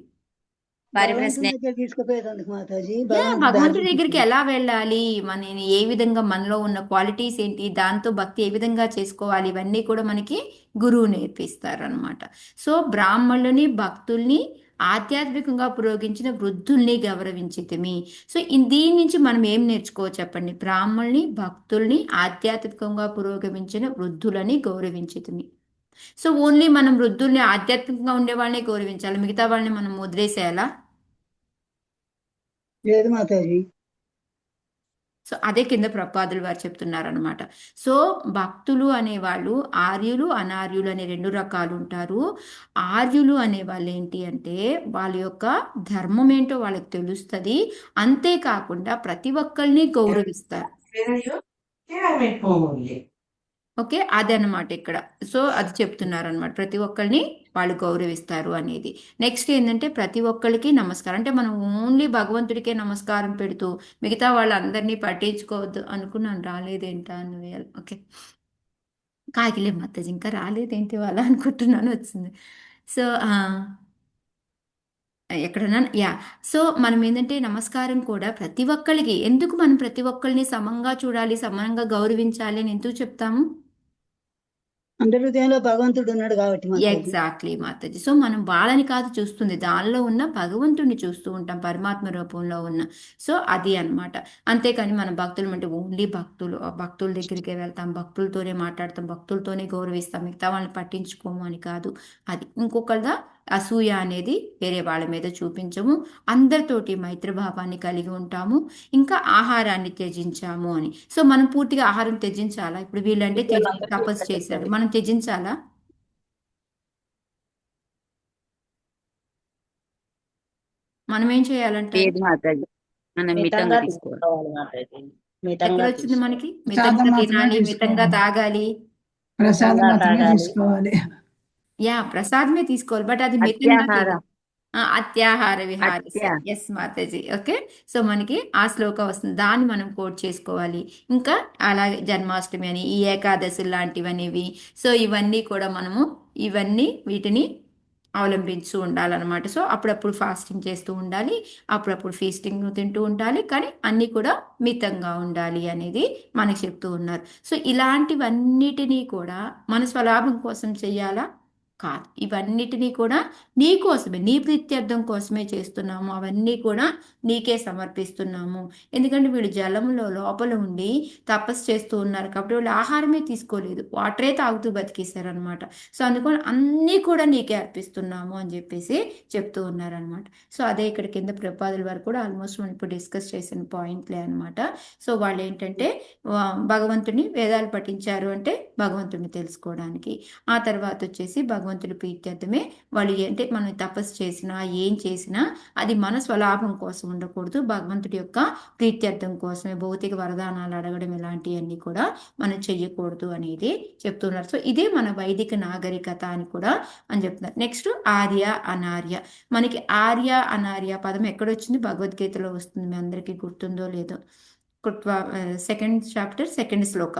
భగవంతుడి దగ్గరికి ఎలా వెళ్ళాలి, మన ఏ విధంగా మనలో ఉన్న క్వాలిటీస్ ఏంటి, దాంతో భక్తి ఏ విధంగా చేసుకోవాలి, ఇవన్నీ కూడా మనకి గురువు నేర్పిస్తారు అనమాట. సో బ్రాహ్మణులని భక్తుల్ని ఆధ్యాత్మికంగా పురోగించిన వృద్ధుల్ని గౌరవించితిమి. సో దీని నుంచి మనం ఏం నేర్చుకోవచ్చు చెప్పండి? బ్రాహ్మణుల్ని భక్తుల్ని ఆధ్యాత్మికంగా పురోగమించిన వృద్ధులని గౌరవించితిమి. సో ఓన్లీ మనం వృద్ధుల్ని ఆధ్యాత్మికంగా ఉండే వాళ్ళని గౌరవించాలి, మిగతా వాళ్ళని మనం వదిలేసేయాలా? లేదు మాతాజీ. సో అదే కింద ప్రపాదులు వారు చెప్తున్నారనమాట. సో భక్తులు అనేవాళ్ళు ఆర్యులు అనార్యులు అనే రెండు రకాలు ఉంటారు. ఆర్యులు అనే వాళ్ళు ఏంటి అంటే వాళ్ళ యొక్క ధర్మం ఏంటో వాళ్ళకి తెలుస్తుంది, అంతేకాకుండా ప్రతి ఒక్కరిని గౌరవిస్తారు. ఓకే, అదనమాట ఇక్కడ. సో అది చెప్తున్నారనమాట, ప్రతి ఒక్కరిని వాళ్ళు గౌరవిస్తారు అనేది. నెక్స్ట్ ఏంటంటే ప్రతి ఒక్కరికి నమస్కారం, అంటే మనం ఓన్లీ భగవంతుడికే నమస్కారం పెడుతూ మిగతా వాళ్ళందరినీ పట్టించుకోవద్దు. అనుకున్నాను రాలేదేంటా అని. ఓకే, కాకిలే మాతాజీ ఇంకా రాలేదేంటి వాళ్ళ అనుకుంటున్నాను, వచ్చింది. సో ఎక్కడన్నా యా. సో మనం ఏంటంటే నమస్కారం కూడా ప్రతి ఒక్కరికి, ఎందుకు మనం ప్రతి ఒక్కరిని సమంగా చూడాలి, సమానంగా గౌరవించాలి అని ఎందుకు చెప్తాము? అందరి హృదయంలో భగవంతుడు ఉన్నాడు కాబట్టి మాతాజీ. ఎగ్జాక్ట్లీ మాతాజీ. సో మనం వాళ్ళని కాదు చూస్తుంది, దానిలో ఉన్న భగవంతుడిని చూస్తూ ఉంటాం, పరమాత్మ రూపంలో ఉన్న. సో అది అన్నమాట. అంతేకాని మన భక్తులు అంటే ఓన్లీ భక్తుల దగ్గరికే వెళ్తాం, భక్తులతోనే మాట్లాడతాం, భక్తులతోనే గౌరవిస్తాం, మిగతా వాళ్ళని పట్టించుకోము అని కాదు. అది ఇంకొకళ్ళ అసూయ అనేది వేరే వాళ్ళ మీద చూపించము, అందరితోటి మైత్రిభావాన్ని కలిగి ఉంటాము, ఇంకా ఆహారాన్ని త్యజించాము అని. సో మనం పూర్తిగా ఆహారం త్యజించాలా? ఇప్పుడు వీళ్ళంటే తపస్సు చేశారు, మనం త్యజించాలా? మనం ఏం చేయాలంటే లేదు మాతాజీ, మనం మితంగా తీసుకోవాలి. తీసుకోవాలి మాతాజీ, ఎక్కడ మితంగా వచ్చింది మనకి? ప్రసాదం మితంగా మాత్రమే తినాలి, మితంగా తీసుకోవాలి. తాగాలి. ప్రసాదం మితంగా మాత్రమే తాగాలి. తీసుకోవాలి. యా, ప్రసాదమే తీసుకోవాలి, బట్ అది మితంగా అత్యాహార అత్యాహార విహారస్య. అత్యా ఎస్ మాతాజీ. ఓకే, సో మనకి ఆ శ్లోక వస్తుంది, దాన్ని మనం కోట్ చేసుకోవాలి. ఇంకా అలాగే జన్మాష్టమి అని, ఈ ఏకాదశి లాంటివనేవి. సో ఇవన్నీ కూడా మనము వీటిని అవలంబించు ఉండాలన్నమాట. సో అప్పుడప్పుడు ఫాస్టింగ్ చేస్తూ ఉండాలి, అప్పుడప్పుడు ఫీస్టింగ్ తింటూ ఉండాలి, కానీ అన్నీ కూడా మితంగా ఉండాలి అనేది మనకి చెప్తూ ఉన్నారు. సో ఇలాంటివన్నిటినీ కూడా మన స్వలాభం కోసం చెయ్యాలా? కాదు. ఇవన్నిటినీ కూడా నీ కోసమే, నీ ప్రీత్యర్థం కోసమే చేస్తున్నాము, అవన్నీ కూడా నీకే సమర్పిస్తున్నాము. ఎందుకంటే వీళ్ళు జలంలో లోపల ఉండి తపస్సు చేస్తూ ఉన్నారు కాబట్టి వాళ్ళు ఆహారమే తీసుకోలేదు, వాటరే తాగుతూ బతికేశారనమాట. సో అందుకని అన్నీ కూడా నీకే అర్పిస్తున్నాము అని చెప్పేసి చెప్తూ ఉన్నారనమాట. సో అదే ఇక్కడ కింద ప్రపాదుల వరకు కూడా ఆల్మోస్ట్ మనం ఇప్పుడు డిస్కస్ చేసిన పాయింట్లే అనమాట. సో వాళ్ళు ఏంటంటే భగవంతుని వేదాలు పఠించారు అంటే భగవంతుడిని తెలుసుకోవడానికి, ఆ తర్వాత వచ్చేసి భగవంతుడి ప్రీత్యర్థమే వాళ్ళు అంటే మనం తపస్సు చేసినా ఏం చేసినా అది మన స్వలాభం కోసం ఉండకూడదు, భగవంతుడి యొక్క ప్రీత్యర్థం కోసమే. భౌతిక వరదానాలు అడగడం ఇలాంటివన్నీ కూడా మనం చెయ్యకూడదు అనేది చెప్తున్నారు. సో ఇదే మన వైదిక నాగరికత అని కూడా అని చెప్తున్నారు. నెక్స్ట్ ఆర్య అనార్య. మనకి ఆర్య అనార్య పదం ఎక్కడొచ్చింది? భగవద్గీతలో వస్తుంది, మీ అందరికీ గుర్తుందో లేదో. సెకండ్ చాప్టర్ సెకండ్ శ్లోక.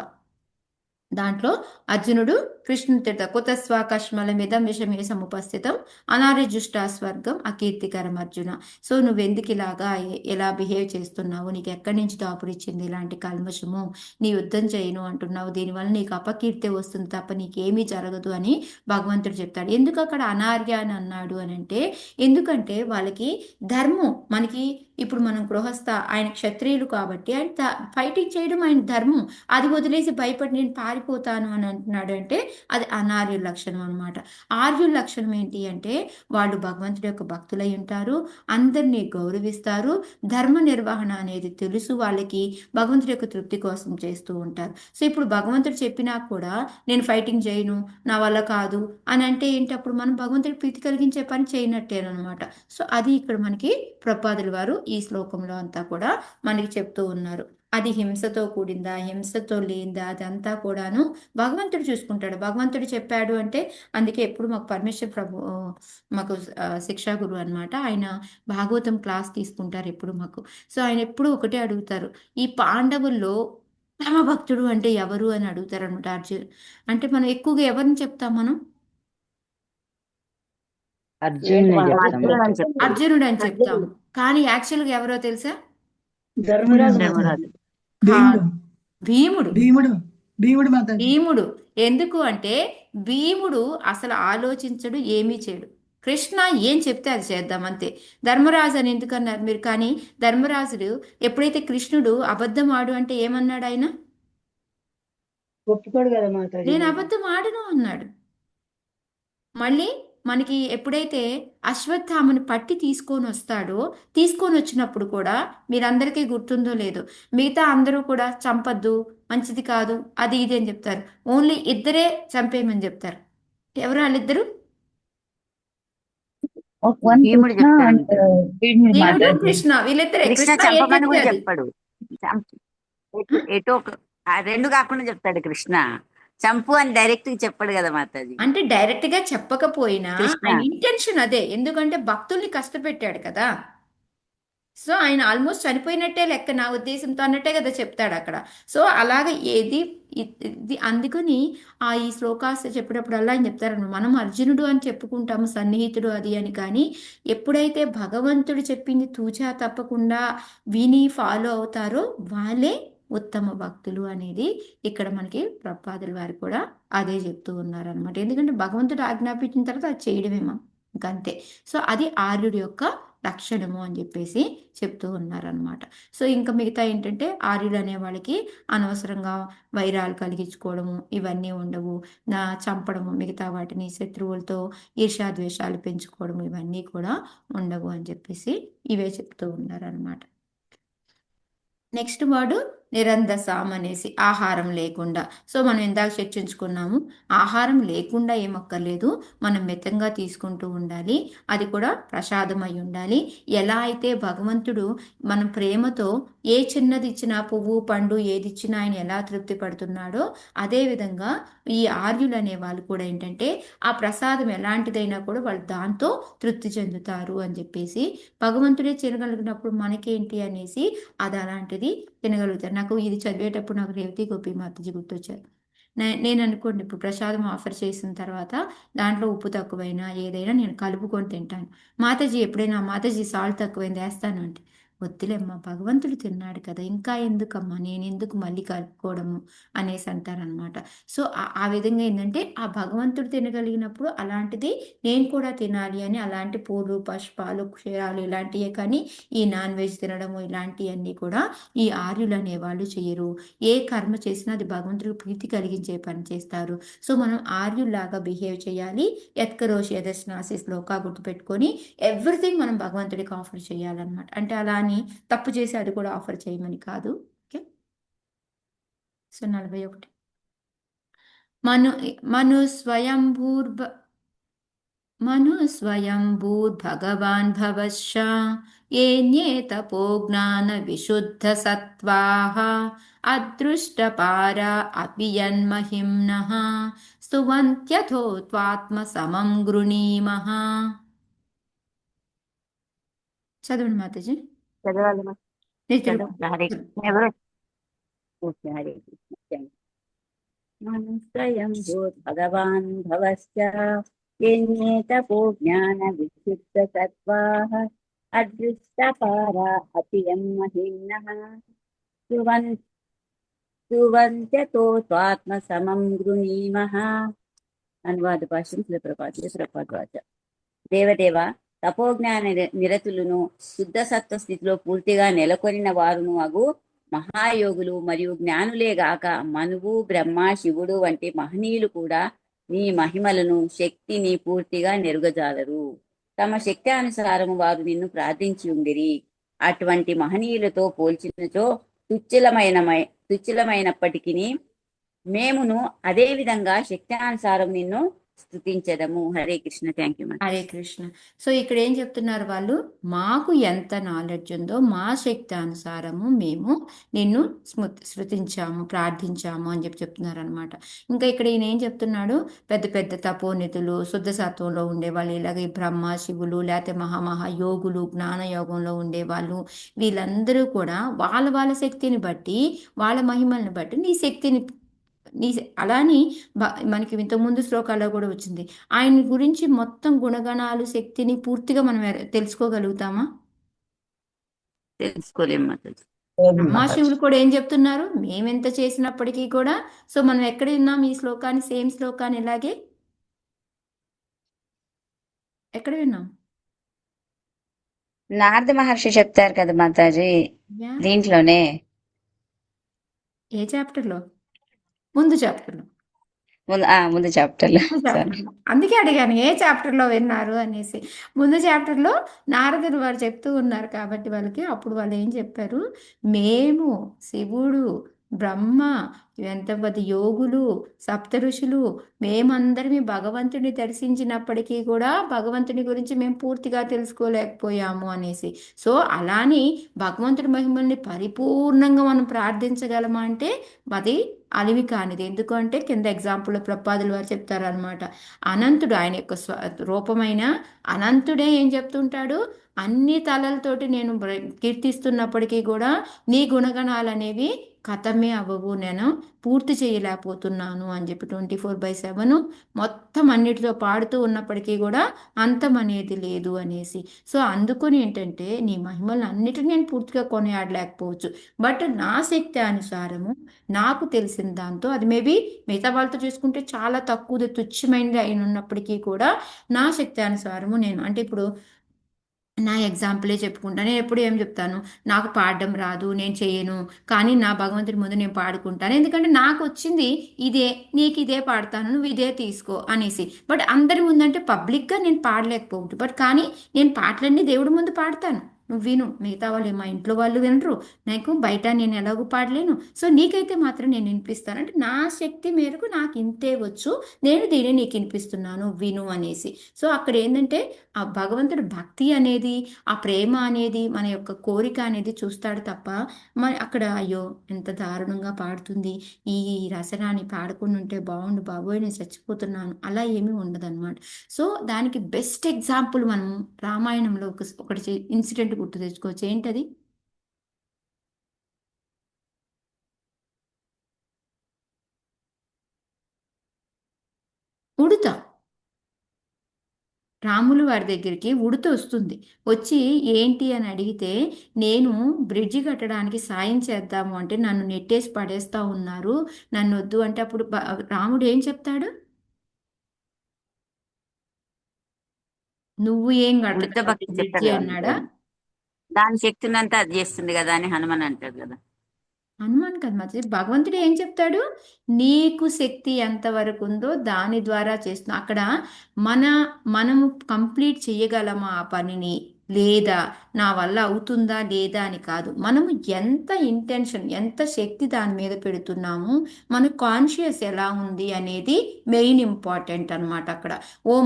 దాంట్లో అర్జునుడు కృష్ణుడితో కుతస్వాకష్మలమిదం విషమే సముపస్థితం అనార్యజుష్టా స్వర్గం అకీర్తికరం అర్జున. సో నువ్వెందుకు ఇలాగా ఎలా బిహేవ్ చేస్తున్నావు, నీకు ఎక్కడి నుంచి దాపురిచ్చింది ఇలాంటి కల్మషము, నీ యుద్ధం చేయను అంటున్నావు, దీనివల్ల నీకు అపకీర్తి వస్తుంది తప్ప నీకేమీ జరగదు అని భగవంతుడు చెప్తాడు. ఎందుకు అక్కడ అనార్య అని అన్నాడు అని అంటే, ఎందుకంటే వాళ్ళకి ధర్మం, మనకి ఇప్పుడు మనం గృహస్థ, ఆయన క్షత్రియులు కాబట్టి ఆయన ఫైటింగ్ చేయడం ఆయన ధర్మం, అది వదిలేసి భయపడి నేను పారిపోతాను అని అంటున్నాడు అంటే అది అనార్యుల లక్షణం అనమాట. ఆర్యుల లక్షణం ఏంటి అంటే వాళ్ళు భగవంతుడి యొక్క భక్తులై ఉంటారు, అందరినీ గౌరవిస్తారు, ధర్మ నిర్వహణ అనేది తెలుసు వాళ్ళకి, భగవంతుడి యొక్క తృప్తి కోసం చేస్తూ ఉంటారు. సో ఇప్పుడు భగవంతుడు చెప్పినా కూడా నేను ఫైటింగ్ చేయను, నా వల్ల కాదు అని అంటే ఏంటి? అప్పుడు మనం భగవంతుడికి ప్రీతి కలిగించే పని చేయనట్టేనమాట. సో అది ఇక్కడ మనకి ప్రపాదుల వారు ఈ శ్లోకంలో అంతా కూడా మనకి చెప్తూ ఉన్నారు. అది హింసతో కూడిందా, హింసతో లేనిదా, అదంతా కూడాను భగవంతుడు చూసుకుంటాడు. భగవంతుడు చెప్పాడు అంటే, అందుకే ఎప్పుడు మాకు పరమేశ్వర ప్రభు మాకు శిక్షా గురువు అనమాట, ఆయన భాగవతం క్లాస్ తీసుకుంటారు ఎప్పుడు మాకు. సో ఆయన ఎప్పుడు ఒకటే అడుగుతారు, ఈ పాండవుల్లో పరమ భక్తుడు అంటే ఎవరు అని అడుగుతారు అనమాట. అర్జున్ అంటే మనం ఎక్కువగా ఎవరిని చెప్తాం? మనం అర్జునుడు అని చెప్తాము, కానీ యాక్చువల్గా ఎవరో తెలుసా? ధర్మరాజు ధర్మరాజు. భీముడు భీముడు. భీముడు భీముడు మాతాజీ. భీముడు ఎందుకు అంటే భీముడు అసలు ఆలోచించడు, ఏమీ చేయడు, కృష్ణ ఏం చెప్తే అది చేద్దాం అంతే. ధర్మరాజు అని ఎందుకన్నారు మీరు? కానీ ధర్మరాజుడు ఎప్పుడైతే కృష్ణుడు అబద్ధం ఆడు అంటే ఏమన్నాడు ఆయన? ఒప్పుకోడు కదా మాతాజీ. నేను అబద్ధం ఆడను అన్నాడు. మళ్ళీ మనకి ఎప్పుడైతే అశ్వత్థామని పట్టి తీసుకొని వచ్చినప్పుడు కూడా మీరందరికీ గుర్తుందో లేదో, మిగతా అందరూ కూడా చంపద్దు, మంచిది కాదు, అది ఇది అని చెప్తారు. ఓన్లీ ఇద్దరే చంపేయమని చెప్తారు. ఎవరు వాళ్ళిద్దరు? భీముడు చెప్తాడు. దేవుడు కృష్ణ, వీళ్ళిద్దరే. కృష్ణ కృష్ణ ఏం చంపమని కూడా చెప్తే అది. చెప్పాడు. ఎటో ఆ రెండు కాకుండా చెప్తాడు కృష్ణ. చంపు అని డైరెక్ట్ గా చెప్పాడు కదా మాతాజీ. అంటే డైరెక్ట్ గా చెప్పకపోయినా కృష్ణ ఆయన ఇంటెన్షన్ అదే, ఎందుకంటే భక్తుల్ని కష్టపెట్టాడు కదా. సో ఆయన ఆల్మోస్ట్ చనిపోయినట్టే లెక్క నా ఉద్దేశంతో అన్నట్టే కదా చెప్తాడు అక్కడ. సో అలాగే ఇది అందుకని ఈ శ్లోకాస్ చెప్పేటప్పుడు ఆయన చెప్తారన్నమాట, మనం అర్జునుడు అని చెప్పుకుంటాము, సన్నిహితుడు అది అని, కానీ ఎప్పుడైతే భగవంతుడు చెప్పింది తూచా తప్పకుండా విని ఫాలో అవుతారో వాళ్ళే ఉత్తమ భక్తులు అనేది ఇక్కడ మనకి ప్రభుపాదుల వారు కూడా అదే చెప్తూ ఉన్నారనమాట. ఎందుకంటే భగవంతుడు ఆజ్ఞాపించిన తర్వాత అది చేయడమేమో ఇంకంతే. సో అది ఆర్యుడి యొక్క లక్షణము అని చెప్పేసి చెప్తూ ఉన్నారనమాట. సో ఇంకా మిగతా ఏంటంటే ఆర్యులు అనే వాళ్ళకి అనవసరంగా వైరాలు కలిగించుకోవడము ఇవన్నీ ఉండవు, చంపడము, మిగతా వాటిని శత్రువులతో ఈర్ష్యాద్వేషాలు పెంచుకోవడము ఇవన్నీ కూడా ఉండవు అని చెప్పేసి ఇవే చెప్తూ ఉన్నారనమాట. నెక్స్ట్ వర్డ్ నిరందసాం అనేసి, ఆహారం లేకుండా. సో మనం ఇందాక చర్చించుకున్నాము, ఆహారం లేకుండా ఏమక్కర్లేదు, మనం మితంగా తీసుకుంటూ ఉండాలి, అది కూడా ప్రసాదమై ఉండాలి. ఎలా అయితే భగవంతుడు మనం ప్రేమతో ఏ చిన్నది ఇచ్చినా, పువ్వు పండు ఏది ఇచ్చినా ఆయన ఎలా తృప్తి పడుతున్నాడో, అదేవిధంగా ఈ ఆర్యులు అనే వాళ్ళు కూడా ఏంటంటే ఆ ప్రసాదం ఎలాంటిదైనా కూడా వాళ్ళు దాంతో తృప్తి చెందుతారు అని చెప్పేసి, భగవంతుడే తినగలిగినప్పుడు మనకేంటి అనేసి అది అలాంటిది తినగలుగుతారు. నాకు ఇది చదివేటప్పుడు నాకు రేవతి గోపి మాతాజీ గుర్తొచ్చారు. నేను అనుకోండి, ఇప్పుడు ప్రసాదం ఆఫర్ చేసిన తర్వాత దాంట్లో ఉప్పు తక్కువైనా ఏదైనా నేను కలుపుకొని తింటాను. మాతాజీ ఎప్పుడైనా మాతాజీ సాల్ట్ తక్కువైంది వేస్తాను అంటే, వద్దులేమ్మా భగవంతుడు తిన్నాడు కదా, ఇంకా ఎందుకమ్మా నేను ఎందుకు మళ్ళీ కలుపుకోవడము అనేసి అంటారనమాట. సో ఆ విధంగా ఏంటంటే ఆ భగవంతుడు తినగలిగినప్పుడు అలాంటిది నేను కూడా తినాలి అని, అలాంటి పూలు పుష్పాలు క్షీరాలు ఇలాంటివే, కానీ ఈ నాన్ వెజ్ తినడము ఇలాంటివన్నీ కూడా ఈ ఆర్యులు అనేవాళ్ళు చేయరు. ఏ కర్మ చేసినా అది భగవంతుడికి ప్రీతి కలిగించే పని చేస్తారు. సో మనం ఆర్యుల్లాగా బిహేవ్ చేయాలి. ఎత్కరోషి యదశ్నాసి శ్లోకా గుర్తుపెట్టుకొని ఎవ్రీథింగ్ మనం భగవంతుడికి ఆఫర్ చేయాలన్నమాట. అంటే అలా అని తప్పు చేసి అది కూడా ఆఫర్ చేయమని కాదు. ఓకే. సో 41 మను స్వయంభూర్భగవాన్ భవశ్చ ఏన్యే తపో జ్ఞాన విశుద్ధ సత్వాః అదృష్టపారా అపి యన్మహిమ్నః స్తువంత్యథో త్వాత్మ సమం గృణీమః. చదవండి మాతాజీ. చదవాలి హరే ఎవరు హరే కృష్ణ. స్వయం భగవాన్ భవశ్చ యన్యే తపో జ్ఞాన విశుద్ధ సత్వాః అదృష్టపారా అపి యన్మహిమ్నః స్తువంత్యతో స్వాత్మ సమం గృణీమః. అనువాద భాష్యం ప్రభుపాద. దేవదేవ, తపోజ్ఞాన నిరతులను శుద్ధ సత్వ స్థితిలో పూర్తిగా నెలకొనిన వారును అగు మహాయోగులు మరియు జ్ఞానులే గాక మనువు, బ్రహ్మ, శివుడు వంటి మహనీయులు కూడా నీ మహిమలను, శక్తిని పూర్తిగా నెరుగజాలరు. తమ శక్తి అనుసారము వారు నిన్ను ప్రార్థించి ఉండిరి. అటువంటి మహనీయులతో పోల్చినచో తుచ్చలమైనప్పటికీ మేమును అదే విధంగా శక్తానుసారం నిన్ను స్తుతించదము. Hare Krishna. Thank you. Hare Krishna. So ఇక్కడ ఏం చెప్తున్నారు వాళ్ళు, మాకు ఎంత నాలెడ్జ్ ఉందో మా శక్తి అనుసారము మేము నిన్ను శృతించాము, ప్రార్థించాము అని చెప్తున్నారు అనమాట. ఇంకా ఇక్కడ ఈయన ఏం చెప్తున్నాడు, పెద్ద పెద్ద తపోనితులు, శుద్ధ సత్వంలో ఉండేవాళ్ళు, ఇలాగే బ్రహ్మ, శివులు, లేకపోతే మహామహా యోగులు, జ్ఞాన యోగంలో ఉండేవాళ్ళు, వీళ్ళందరూ కూడా వాళ్ళ వాళ్ళ శక్తిని బట్టి, వాళ్ళ మహిమల్ని బట్టి అలాని మనకి ఇంతకుముందు శ్లోకాల్లో కూడా వచ్చింది, ఆయన గురించి మొత్తం గుణగణాలు, శక్తిని పూర్తిగా మనం తెలుసుకోగలుగుతామా? తెలుసుకోలేము. శివులు కూడా ఏం చెప్తున్నారు, మేమెంత చేసినప్పటికీ కూడా. సో మనం ఎక్కడ విన్నాం ఈ శ్లోకాన్ని, సేమ్ శ్లోకాన్ని ఇలాగే ఎక్కడ విన్నాం? నారద మహర్షి చెప్తారు కదా మాతాజీ దీంట్లోనే. ఏ చాప్టర్లో? ముందు చాప్టర్లో. ముందు చాప్టర్లో ముందు సారీ. చాప్టర్లో అందుకే అడిగాను ఏ చాప్టర్లో విన్నారు అనేసి. ముందు చాప్టర్లో నారదుడు వారు చెప్తూ ఉన్నారు కాబట్టి వాళ్ళకి అప్పుడు వాళ్ళు ఏం చెప్పారు, మేము శివుడు బ్రహ్మ ఎంతమంది యోగులు సప్త ఋషులు మేమందరినీ భగవంతుని దర్శించినప్పటికీ కూడా భగవంతుని గురించి మేము పూర్తిగా తెలుసుకోలేకపోయాము అనేసి. సో అలాని భగవంతుడి మహిమల్ని పరిపూర్ణంగా మనం ప్రార్థించగలమా అంటే అది అలివి కానిది. ఎందుకంటే కింద ఎగ్జాంపుల్ ప్రపాదులు వారు చెప్తారనమాట. అనంతుడు ఆయన యొక్క రూపమైన అనంతుడే ఏం చెప్తుంటాడు, అన్ని తలలతోటి నేను కీర్తిస్తున్నప్పటికీ కూడా నీ గుణగణాలు అనేవి కథమే అవ్వవు, నేను పూర్తి చేయలేకపోతున్నాను అని చెప్పి 24/7 మొత్తం అన్నిటితో పాడుతూ ఉన్నప్పటికీ కూడా అంతం అనేది లేదు అనేసి. సో అందుకని ఏంటంటే నీ మహిమలను అన్నిటిని నేను పూర్తిగా కొనియాడలేకపోవచ్చు, బట్ నా శక్తి అనుసారము నాకు తెలిసిన దాంతో అది మేబీ మిగతా వాళ్ళతో చూసుకుంటే చాలా తక్కువది తుచ్చమైనది అయిన ఉన్నప్పటికీ కూడా నా శక్తి అనుసారము నేను అంటే ఇప్పుడు నా ఎగ్జాంపులే చెప్పుకుంటాను. నేను ఎప్పుడు ఏం చెప్తాను, నాకు పాడడం రాదు నేను చేయను, కానీ నా భగవంతుడి ముందు నేను పాడుకుంటాను, ఎందుకంటే నాకు వచ్చింది ఇదే, నీకు ఇదే పాడతాను, నువ్వు ఇదే తీసుకో అనేసి. బట్ అందరి ముందంటే పబ్లిక్గా నేను పాడలేకపోవచ్చు, బట్ కానీ నేను పాటలన్నీ దేవుడి ముందు పాడతాను, నువ్వు విను, మిగతా వాళ్ళు మా ఇంట్లో వాళ్ళు వినరు, నాకు బయట నేను ఎలాగో పాడలేను, సో నీకైతే మాత్రం నేను వినిపిస్తాను, అంటే నా శక్తి మేరకు నాకు ఇంతే వచ్చు, నేను దీన్ని నీకు వినిపిస్తున్నాను విను అనేసి. సో అక్కడ ఏంటంటే ఆ భగవంతుడు భక్తి అనేది ఆ ప్రేమ అనేది మన యొక్క కోరిక అనేది చూస్తాడు తప్ప అక్కడ అయ్యో ఎంత దారుణంగా పాడుతుంది, ఈ రసనాన్ని పాడకుండా ఉంటే బాగుండు బాబోయ్ నేను చచ్చిపోతున్నాను, అలా ఏమీ ఉండదన్నమాట. సో దానికి బెస్ట్ ఎగ్జాంపుల్ మనం రామాయణంలో ఒకటి ఇన్సిడెంట్ గుర్తు తెచ్చుకోవచ్చు. ఏంటది? ఉడుత. రాములు వారి దగ్గరికి ఉడుత వస్తుంది, వచ్చి ఏంటి అని అడిగితే నేను బ్రిడ్జి కట్టడానికి సాయం చేద్దాము అంటే నన్ను నెట్టేసి పడేస్తా ఉన్నారు, నన్ను వద్దు అంటే అప్పుడు రాముడు ఏం చెప్తాడు, నువ్వు ఏం వృద్ధ కడతావు భక్తి బ్రిడ్జి చెప్తారు కదా అన్నాడా? దాని శక్తి ఉన్నంతా అది చేస్తుంది కదా అని హనుమాన్ అంటారు కదా. హనుమాన్ కదా మరి భగవంతుడు ఏం చెప్తాడు, నీకు శక్తి ఎంతవరకు ఉందో దాని ద్వారా చేస్తున్నా. అక్కడ మనము కంప్లీట్ చేయగలమా ఆ పనిని, లేదా నా వల్ల అవుతుందా లేదా అని కాదు, మనము ఎంత ఇంటెన్షన్ ఎంత శక్తి దాని మీద పెడుతున్నాము, మన కాన్షియస్ ఎలా ఉంది అనేది మెయిన్ ఇంపార్టెంట్ అనమాట. అక్కడ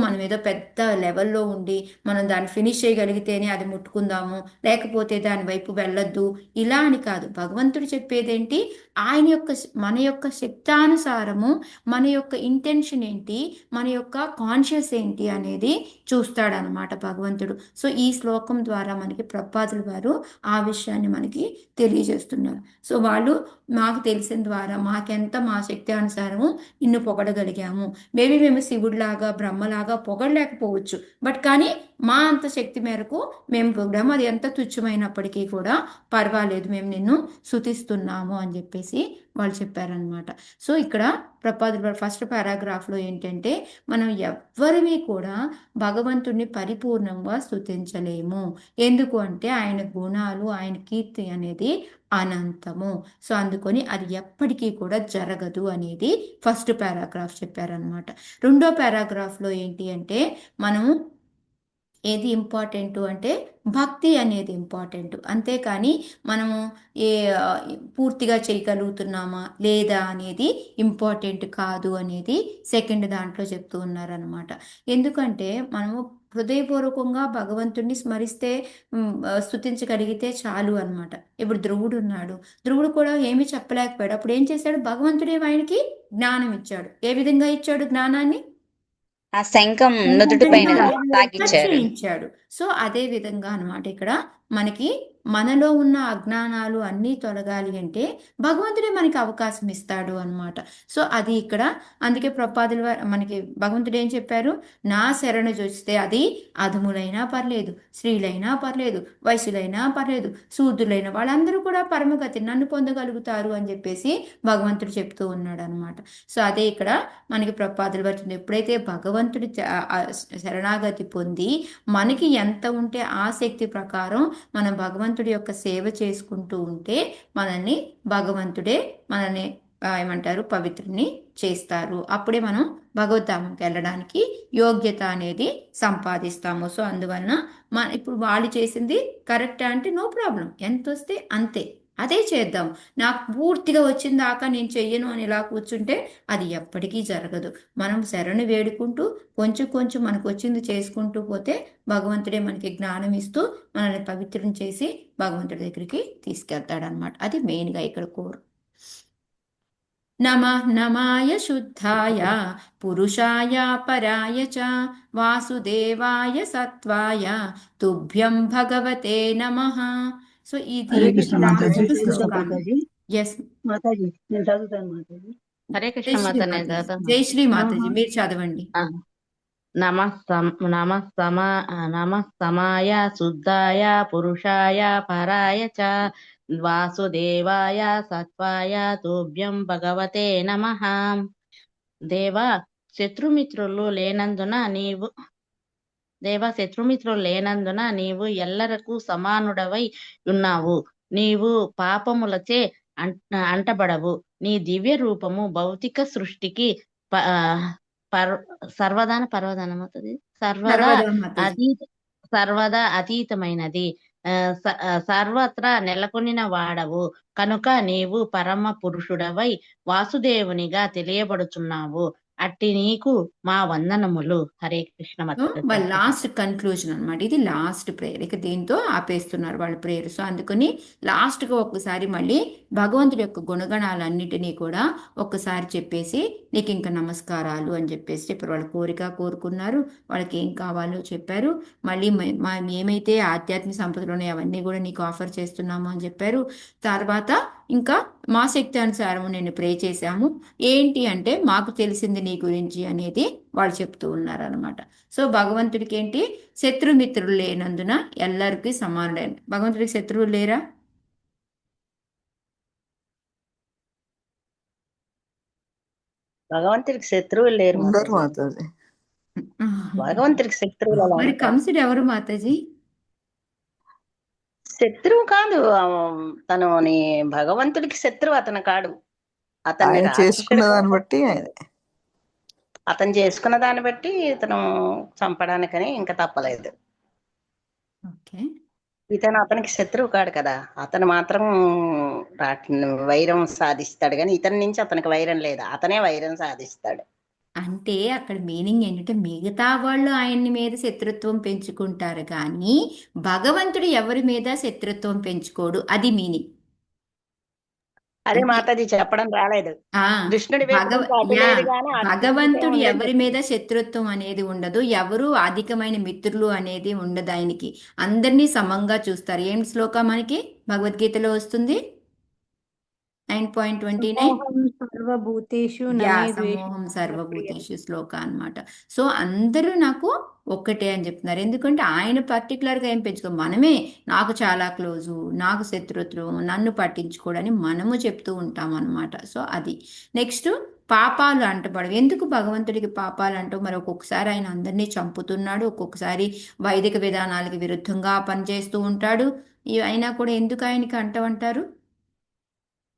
మనం ఏదో పెద్ద లెవెల్లో ఉండి మనం దాన్ని ఫినిష్ చేయగలిగితేనే అది ముట్టుకుందాము, లేకపోతే దాని వైపు వెళ్ళొద్దు ఇలా అని కాదు. భగవంతుడు చెప్పేదేంటి, ఆయన యొక్క మన యొక్క శక్తానుసారము మన యొక్క ఇంటెన్షన్ ఏంటి, మన యొక్క కాన్షియస్ ఏంటి అనేది చూస్తాడనమాట భగవంతుడు. సో ఈ శ్లోకం ద్వారా మనకి ప్రపాదుల వారు ఆ విషయాన్ని మనకి తెలియజేస్తున్నారు. సో వాళ్ళు మాకు తెలిసిన ద్వారా మాకెంత మా శక్తి అనుసారము నిన్ను పొగడగలిగాము, మేబీ మేము శివుడిలాగా బ్రహ్మలాగా పొగడలేకపోవచ్చు, బట్ కానీ మా అంత శక్తి మేరకు మేము పొగడాము, అది ఎంత తుచ్చమైనప్పటికీ కూడా పర్వాలేదు, మేము నిన్ను స్తుతిస్తున్నాము అని చెప్పేసి వాళ్ళు చెప్పారనమాట. సో ఇక్కడ ప్రపాదుల ఫస్ట్ పారాగ్రాఫ్లో ఏంటంటే మనం ఎవ్వరినీ కూడా భగవంతుడిని పరిపూర్ణంగా స్తుతించలేము, ఎందుకు అంటే ఆయన గుణాలు ఆయన కీర్తి అనేది అనంతము. సో అందుకొని అది ఎప్పటికీ కూడా జరగదు అనేది ఫస్ట్ పారాగ్రాఫ్ చెప్పారనమాట. రెండో పారాగ్రాఫ్లో ఏంటి అంటే మనము ఏది ఇంపార్టెంట్ అంటే భక్తి అనేది ఇంపార్టెంట్, అంతేకాని మనము పూర్తిగా చేయగలుగుతున్నామా లేదా అనేది ఇంపార్టెంట్ కాదు అనేది సెకండ్ దాంట్లో చెప్తూ ఉన్నారనమాట. ఎందుకంటే మనము హృదయపూర్వకంగా భగవంతుడిని స్మరిస్తే స్తుతించగలిగితే చాలు అనమాట. ఇప్పుడు ధ్రువుడు ఉన్నాడు, ధ్రువుడు కూడా ఏమీ చెప్పలేకపోయాడు, అప్పుడు ఏం చేశాడు, భగవంతుడే ఆయనకి జ్ఞానం ఇచ్చాడు. ఏ విధంగా ఇచ్చాడు జ్ఞానాన్ని, ఆ శంఖం నుదుటి పైన తాకిచ్చారు. ఇచ్చాడు. సో అదే విధంగా అనమాట ఇక్కడ మనకి మనలో ఉన్న అజ్ఞానాలు అన్నీ తొలగాలి అంటే భగవంతుడే మనకి అవకాశం ఇస్తాడు అనమాట. సో అది ఇక్కడ అందుకే ప్రపాదుల మనకి భగవంతుడు ఏం చెప్పారు, నా శరణు చూస్తే అది అధములైనా పర్లేదు, స్త్రీలైనా పర్లేదు, వయసులైనా పర్లేదు, శూద్రులైన వాళ్ళందరూ కూడా పరమగతి నన్ను పొందగలుగుతారు అని చెప్పేసి భగవంతుడు చెప్తూ ఉన్నాడు అనమాట. సో అదే ఇక్కడ మనకి ప్రపాదులు పడుతుంది. ఎప్పుడైతే భగవంతుడి శరణాగతి పొంది మనకి ఎంత ఉంటే ఆ శక్తి ప్రకారం మనం భగవంతుడి యొక్క సేవ చేసుకుంటూ ఉంటే మనల్ని భగవంతుడే మనల్ని ఏమంటారు పవిత్రుని చేస్తారు. అప్పుడే మనం భగవద్ధామంకి వెళ్ళడానికి యోగ్యత అనేది సంపాదిస్తాము. సో అందువలన ఇప్పుడు వాళ్ళు చేసింది కరెక్టా అంటే నో ప్రాబ్లం, ఎంత వస్తే అంతే అదే చేద్దాం. నాకు పూర్తిగా వచ్చిన దాకా నేను చెయ్యను అని ఇలా కూర్చుంటే అది ఎప్పటికీ జరగదు. మనం శరణు వేడుకుంటూ కొంచెం కొంచెం మనకు వచ్చింది చేసుకుంటూ పోతే భగవంతుడే మనకి జ్ఞానం ఇస్తూ మనల్ని పవిత్రం చేసి భగవంతుడి దగ్గరికి తీసుకెళ్తాడనమాట. అది మెయిన్గా ఇక్కడ కోరు. నమః నమాయ శుద్ధాయ పురుషాయ పరాయ చ వాసుదేవాయ సత్వాయ తుభ్యం భగవతే నమః. సో ఇది హరే కృష్ణ మాతాజీ. లాస్ట్ చదువుతా శ్లోకం. మాతాజీ. ఎస్ మాతాజీ నేను చదువుతాను మాతాజీ. హరే జై కృష్ణ శ్రీ మాతాజీ. మాతాజీ. జై శ్రీ మాతాజీ. మీరు చదవండి. నమః సమాయ శుద్ధాయ పురుషాయ పరాయ చ వాసుదేవాయ సత్వాయ తుభ్యం భగవతే నమః. దేవా శత్రుమిత్రులు లేనందున నీవు ఎల్లరకు సమానుడవై ఉన్నావు. నీవు పాపములచే అంటబడవు. నీ దివ్య రూపము భౌతిక సృష్టికి సర్వదా అతీతమైనది, సర్వత్రా నెలకొనిన వాడవు కనుక నీవు పరమ పురుషుడవై వాసుదేవునిగా తెలియబడుచున్నావు. అట్టి నీకు మా వందనములు. హరే కృష్ణ మాతాజీ. వాళ్ళ లాస్ట్ కన్క్లూజన్ అనమాట. ఇది లాస్ట్ ప్రేయర్. ఇక దీంతో ఆపేస్తున్నారు వాళ్ళ ప్రేయర్. సో అందుకని లాస్ట్గా ఒక్కసారి మళ్ళీ భగవంతుడి యొక్క గుణగణాలన్నిటినీ కూడా ఒక్కసారి చెప్పేసి నీకు ఇంకా నమస్కారాలు అని చెప్పేసి చెప్పారు. వాళ్ళ కోరిక కోరుకున్నారు, వాళ్ళకి ఏం కావాలో చెప్పారు. మళ్ళీ ఏమైతే ఆధ్యాత్మిక సంపదలు ఉన్నాయో అవన్నీ కూడా నీకు ఆఫర్ చేస్తున్నాము అని చెప్పారు. తర్వాత ఇంకా మా శక్తి అనుసారం నేను ప్రే చేశాము. ఏంటి అంటే మాకు తెలిసింది నీ గురించి అనేది వాళ్ళు చెప్తూ ఉన్నారనమాట. సో భగవంతుడికి ఏంటి, శత్రుమిత్రులు లేనందున ಎಲ್ಲరికీ సమానుడైన. భగవంతుడికి శత్రువులు లేరా? భగవంతుడికి శత్రువులు లేరు మాతాజీ. భగవంతుడికి శత్రువులు ఎలా మరి ఉంటారు? కంసుడు ఎవరు మాతాజీ? శత్రువు కాదు, తను భగవంతుడికి శత్రువు అతను కాడు. అతన్ని చేసుకున్న దాన్ని బట్టి అతను చేసుకున్న దాన్ని బట్టి ఇతను చంపడానికని ఇంకా తప్పలేదు. ఓకే, ఇతను అతనికి శత్రువు కాడు కదా. అతను మాత్రం వైరం సాధిస్తాడు, కానీ ఇతని నుంచి అతనికి వైరం లేదు, అతనే వైరం సాధిస్తాడు. అంటే అక్కడ మీనింగ్ ఏంటంటే మిగతా వాళ్ళు ఆయన్ని మీద శత్రుత్వం పెంచుకుంటారు కానీ భగవంతుడు ఎవరి మీద శత్రుత్వం పెంచుకోడు. అది మీనింగ్. అదే మాతాజీ చెప్పడం రాలేదు. కృష్ణుడి భగవంతుడు ఎవరి మీద శత్రుత్వం అనేది ఉండదు, ఎవరు అధికమైన మిత్రులు అనేది ఉండదు ఆయనకి. అందరినీ సమంగా చూస్తారు. ఏం శ్లోకం మనకి భగవద్గీతలో వస్తుంది? 9.29 సమూహం సర్వభూతేషు శ్లోక అన్నమాట. సో అందరూ నాకు ఒక్కటే అని చెప్తున్నారు. ఎందుకంటే ఆయన పర్టికులర్గా ఏం పెంచుకో, మనమే నాకు చాలా క్లోజు, నాకు శత్రుత్వం, నన్ను పట్టించుకోడని మనము చెప్తూ ఉంటాం అనమాట. సో అది నెక్స్ట్ పాపాలు అంటపడవు. ఎందుకు భగవంతుడికి పాపాలు అంటావు? మరి ఒక్కొక్కసారి ఆయన అందరినీ చంపుతున్నాడు, ఒక్కొక్కసారి వైదిక విధానాలకు విరుద్ధంగా పనిచేస్తూ ఉంటాడు. అయినా కూడా ఎందుకు ఆయనకి అంటారు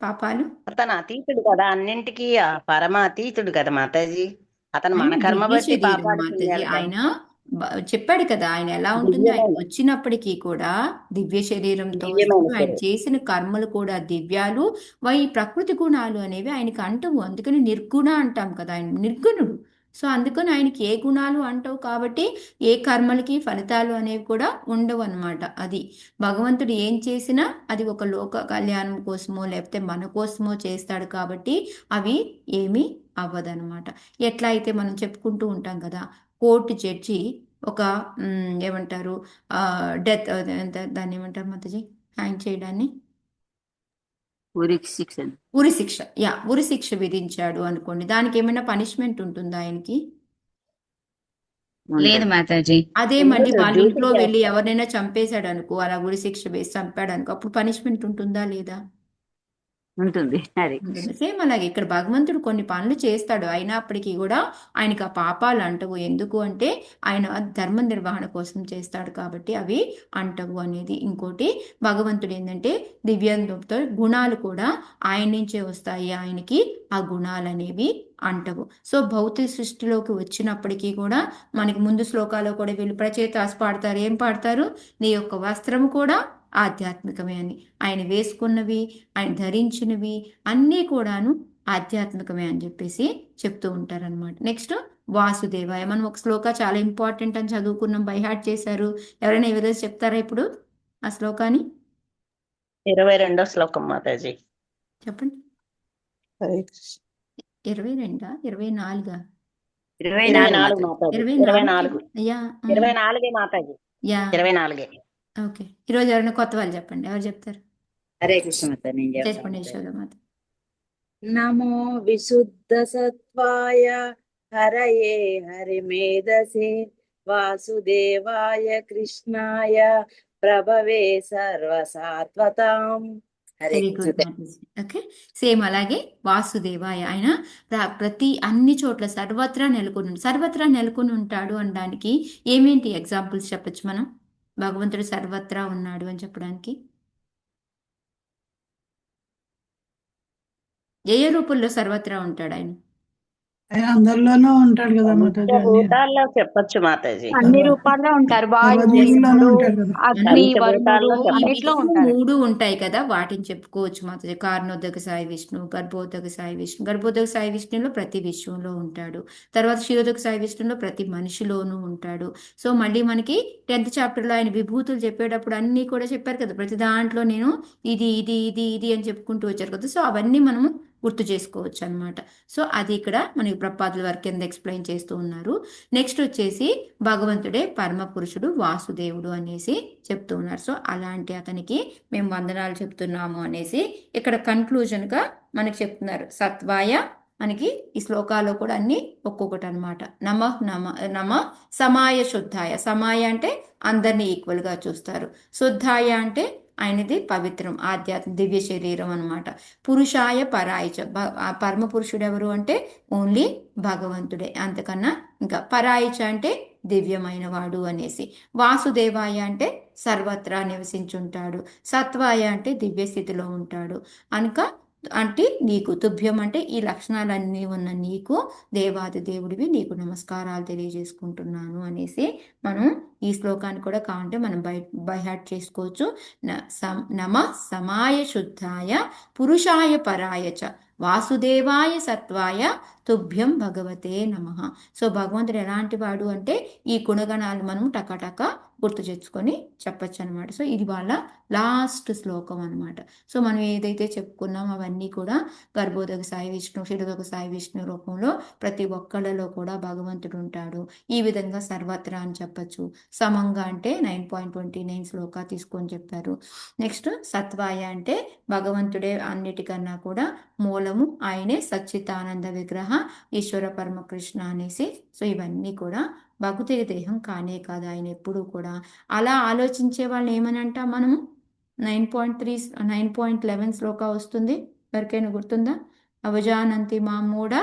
పాపాలు? అతను అతీతుడు కదా, అన్నింటికి పరమ అతీతుడు కదా మాతాజీ. అతను మన కర్మ బట్టి పాపాలు చేయాలి. ఆయన చెప్పాడు కదా ఆయన ఎలా ఉంటుంది. ఆయన వచ్చినప్పటికీ కూడా దివ్య శరీరంతో ఆయన చేసిన కర్మలు కూడా దివ్యాలు, ప్రకృతి గుణాలు అనేవి ఆయనకి అంటవు. అందుకని నిర్గుణ అంటాం కదా, ఆయన నిర్గుణుడు. సో అందుకని ఆయనకి ఏ గుణాలు అంటవు కాబట్టి ఏ కర్మలకి ఫలితాలు అనేవి కూడా ఉండవు అనమాట. అది భగవంతుడు ఏం చేసినా అది ఒక లోక కళ్యాణం కోసమో లేకపోతే మన కోసమో చేస్తాడు కాబట్టి అవి ఏమీ అవ్వదనమాట. ఎట్లా అయితే మనం చెప్పుకుంటూ ఉంటాం కదా, కోర్టు జడ్జి ఒక ఏమంటారు డెత్, దాన్ని ఏమంటారు మాతాజీ, హ్యాంగ్ చేయడాన్ని ఉరి శిక్ష విధించాడు అనుకోండి, దానికి ఏమైనా పనిష్మెంట్ ఉంటుందా ఆయనకి? లేదు మాతాజీ. అదే మళ్ళీ వాళ్ళ ఇంట్లో వెళ్ళి ఎవరినైనా చంపేశాడు అనుకో, అలా ఉరి శిక్ష వేసి చంపాడు అనుకో, అప్పుడు పనిష్మెంట్ ఉంటుందా లేదా? ఉంటుంది. అది ఉంటుంది. సేమ్ అలాగే ఇక్కడ భగవంతుడు కొన్ని పనులు చేస్తాడు, అయినప్పటికీ కూడా ఆయనకి ఆ పాపాలు అంటవు. ఎందుకు అంటే ఆయన ధర్మ నిర్వహణ కోసం చేస్తాడు కాబట్టి అవి అంటవు అనేది. ఇంకోటి భగవంతుడు ఏంటంటే దివ్యంతో గుణాలు కూడా ఆయన నుంచే వస్తాయి, ఆయనకి ఆ గుణాలు అనేవి అంటవు. సో భౌతిక సృష్టిలోకి వచ్చినప్పటికీ కూడా మనకి ముందు శ్లోకాల్లో కూడా వీళ్ళు ప్రచేతాస్ పాడతారు. ఏం పాడతారు? నీ యొక్క వస్త్రం కూడా ఆధ్యాత్మికమే అని. ఆయన వేసుకున్నవి, ఆయన ధరించినవి అన్నీ కూడాను ఆధ్యాత్మికమే అని చెప్పేసి చెప్తూ ఉంటారనమాట. నెక్స్ట్ వాసుదేవాయ. మనం ఒక శ్లోక చాలా ఇంపార్టెంట్ అని చదువుకున్నాం, బై హార్ట్ చేశారు. ఎవరైనా ఎవరైనా చెప్తారా ఇప్పుడు ఆ శ్లోకాన్ని? 22వ శ్లోకం మాతాజీ. చెప్పండి. 22 24 24 Mataji. 24 yeah 24 Mataji. Yeah 24. Okay. ఈరోజు ఎవరైనా కొత్త వాళ్ళు చెప్పండి. ఎవరు చెప్తారు? హరే కృష్ణ మాత. నేను చెప్పండి చెప్తాను. యశోదమాత. నమో విశుద్ధ సత్వాయ హరయే హరిమేధసే వాసుదేవాయ కృష్ణాయ ప్రభవే సర్వసాత్వతాం. Hare very Krishna. Good. Okay. Same అలాగే వాసుదేవాయ. ఆయన ప్రతి అన్ని చోట్ల సర్వత్రా నెలకొని ఉంటాడు అనడానికి ఏమేంటి ఎగ్జాంపుల్స్ చెప్పొచ్చు మనం? భగవంతుడు సర్వత్రా ఉన్నాడు అని చెప్పడానికి ఏ రూపంలో సర్వత్రా ఉంటాడు ఆయన? ఆయన అందరిలోనూ ఉంటాడు కదా మాతాజీ. అన్ని పంచభూతాల్లో చెప్పొచ్చు మాతాజీ. అన్ని రూపాల్లో ఉంటారు. వాయువు, సర్వజీవుల్లోనూ ఇంద్రుడు, ఉంటాడు కదా. అగ్ని, వరుణుడు పంచభూతాల్లో అన్నిట్లో ఇవి ఉంటారు. 3 ఉంటాయి కదా, వాటిని చెప్పుకోవచ్చు మాతాజీ. కారణోదక సాయి విష్ణు, గర్భోదక సాయి విష్ణు. గర్భోదక సాయి విష్ణులో ప్రతి విశ్వంలో ఉంటాడు. తర్వాత క్షీరోదక సాయి విష్ణులో ప్రతి మనిషిలోనూ ఉంటాడు. సో మళ్ళీ మనకి 10th చాప్టర్లో ఆయన విభూతులు చెప్పేటప్పుడు అన్నీ కూడా చెప్పారు కదా, ప్రతి దాంట్లో నేను ఇది ఇది ఇది ఇది అని చెప్పుకుంటూ వచ్చారు కదా. సో అవన్నీ మనము గుర్తు చేసుకోవచ్చు అనమాట. సో అది ఇక్కడ మనకి ప్రపాదుల వారి కింద ఎక్స్ప్లెయిన్ చేస్తూ ఉన్నారు. నెక్స్ట్ వచ్చేసి భగవంతుడే పరమ పురుషుడు వాసుదేవుడు అనేసి చెప్తూ ఉన్నారు. సో అలాంటి అతనికి మేము వందనాలు చెప్తున్నాము అనేసి ఇక్కడ కన్క్లూజన్గా మనకి చెప్తున్నారు. సత్వాయ మనకి ఈ శ్లోకాల్లో కూడా అన్ని ఒక్కొక్కటి అనమాట. నమ సమాయ శుద్ధాయ. సమాయ అంటే అందరినీ ఈక్వల్గా చూస్తారు. శుద్ధాయ అంటే ఆయనది పవిత్రం, ఆధ్యాత్మిక దివ్య శరీరం అనమాట. పురుషాయ పరాయచ. పరమ పురుషుడు ఎవరు అంటే ఓన్లీ భగవంతుడే, అంతకన్నా ఇంకా. పరాయచ అంటే దివ్యమైన వాడు అనేసి. వాసుదేవాయ అంటే సర్వత్రా నివసించుంటాడు. సత్వాయ అంటే దివ్య స్థితిలో ఉంటాడు అనుక. అంటే నీకు తుభ్యం అంటే ఈ లక్షణాలన్నీ ఉన్న నీకు దేవాది దేవుడివి, నీకు నమస్కారాలు తెలియజేసుకుంటున్నాను అనేసి మనం ఈ శ్లోకాన్ని కూడా కావాలంటే మనం బై హార్ట్ చేసుకోవచ్చు. నమ సమాయ శుద్ధాయ పురుషాయ పరాయ చ వాసుదేవాయ సత్వాయ తుభ్యం భగవతే నమః. సో భగవంతుడు ఎలాంటి వాడు అంటే ఈ గుణగణాలు మనం టకటక గుర్తు తెచ్చుకొని చెప్పచ్చు అనమాట. సో ఇది వాళ్ళ లాస్ట్ శ్లోకం అనమాట. సో మనం ఏదైతే చెప్పుకున్నామో అవన్నీ కూడా గర్భోదక సాయి విష్ణు, క్షీరోదక సాయి విష్ణు రూపంలో ప్రతి ఒక్కళ్ళలో కూడా భగవంతుడు ఉంటాడు. ఈ విధంగా సర్వత్రా అని చెప్పచ్చు. సమంగా అంటే 9.29 శ్లోక తీసుకొని చెప్పారు. నెక్స్ట్ సత్వాయ అంటే భగవంతుడే అన్నిటికన్నా కూడా మూలము, ఆయనే సచ్చిదానంద విగ్రహ ఈశ్వర పరమకృష్ణ అనేసి. సో ఇవన్నీ కూడా భౌతిక దేహం కానే కాదు ఆయన ఎప్పుడూ కూడా. అలా ఆలోచించే వాళ్ళు ఏమని అంటాం మనము? 9.11 శ్లోక వస్తుంది, ఎవరికైనా గుర్తుందా? అవజానంతి మామూఢ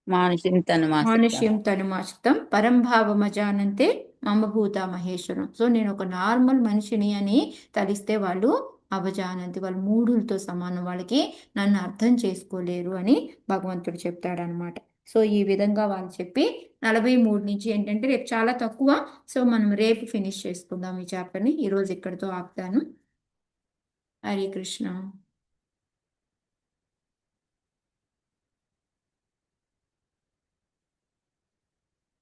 మానుష్యం తనుమాచితం పరంభావమజానంతే మమభూత మహేశ్వరం. సో నేను ఒక నార్మల్ మనిషిని అని తలిస్తే వాళ్ళు అవజానంతి, వాళ్ళు మూఢులతో సమానం, వాళ్ళకి నన్ను అర్థం చేసుకోలేరు అని భగవంతుడు చెప్తాడనమాట. సో ఈ విధంగా వాళ్ళు చెప్పి 43 నుంచి ఏంటంటే రేపు చాలా తక్కువ. సో మనం రేపు ఫినిష్ చేసుకుందాం ఈ చాప్టర్ని. ఈరోజు ఇక్కడితో ఆపుతాను. హరే కృష్ణ.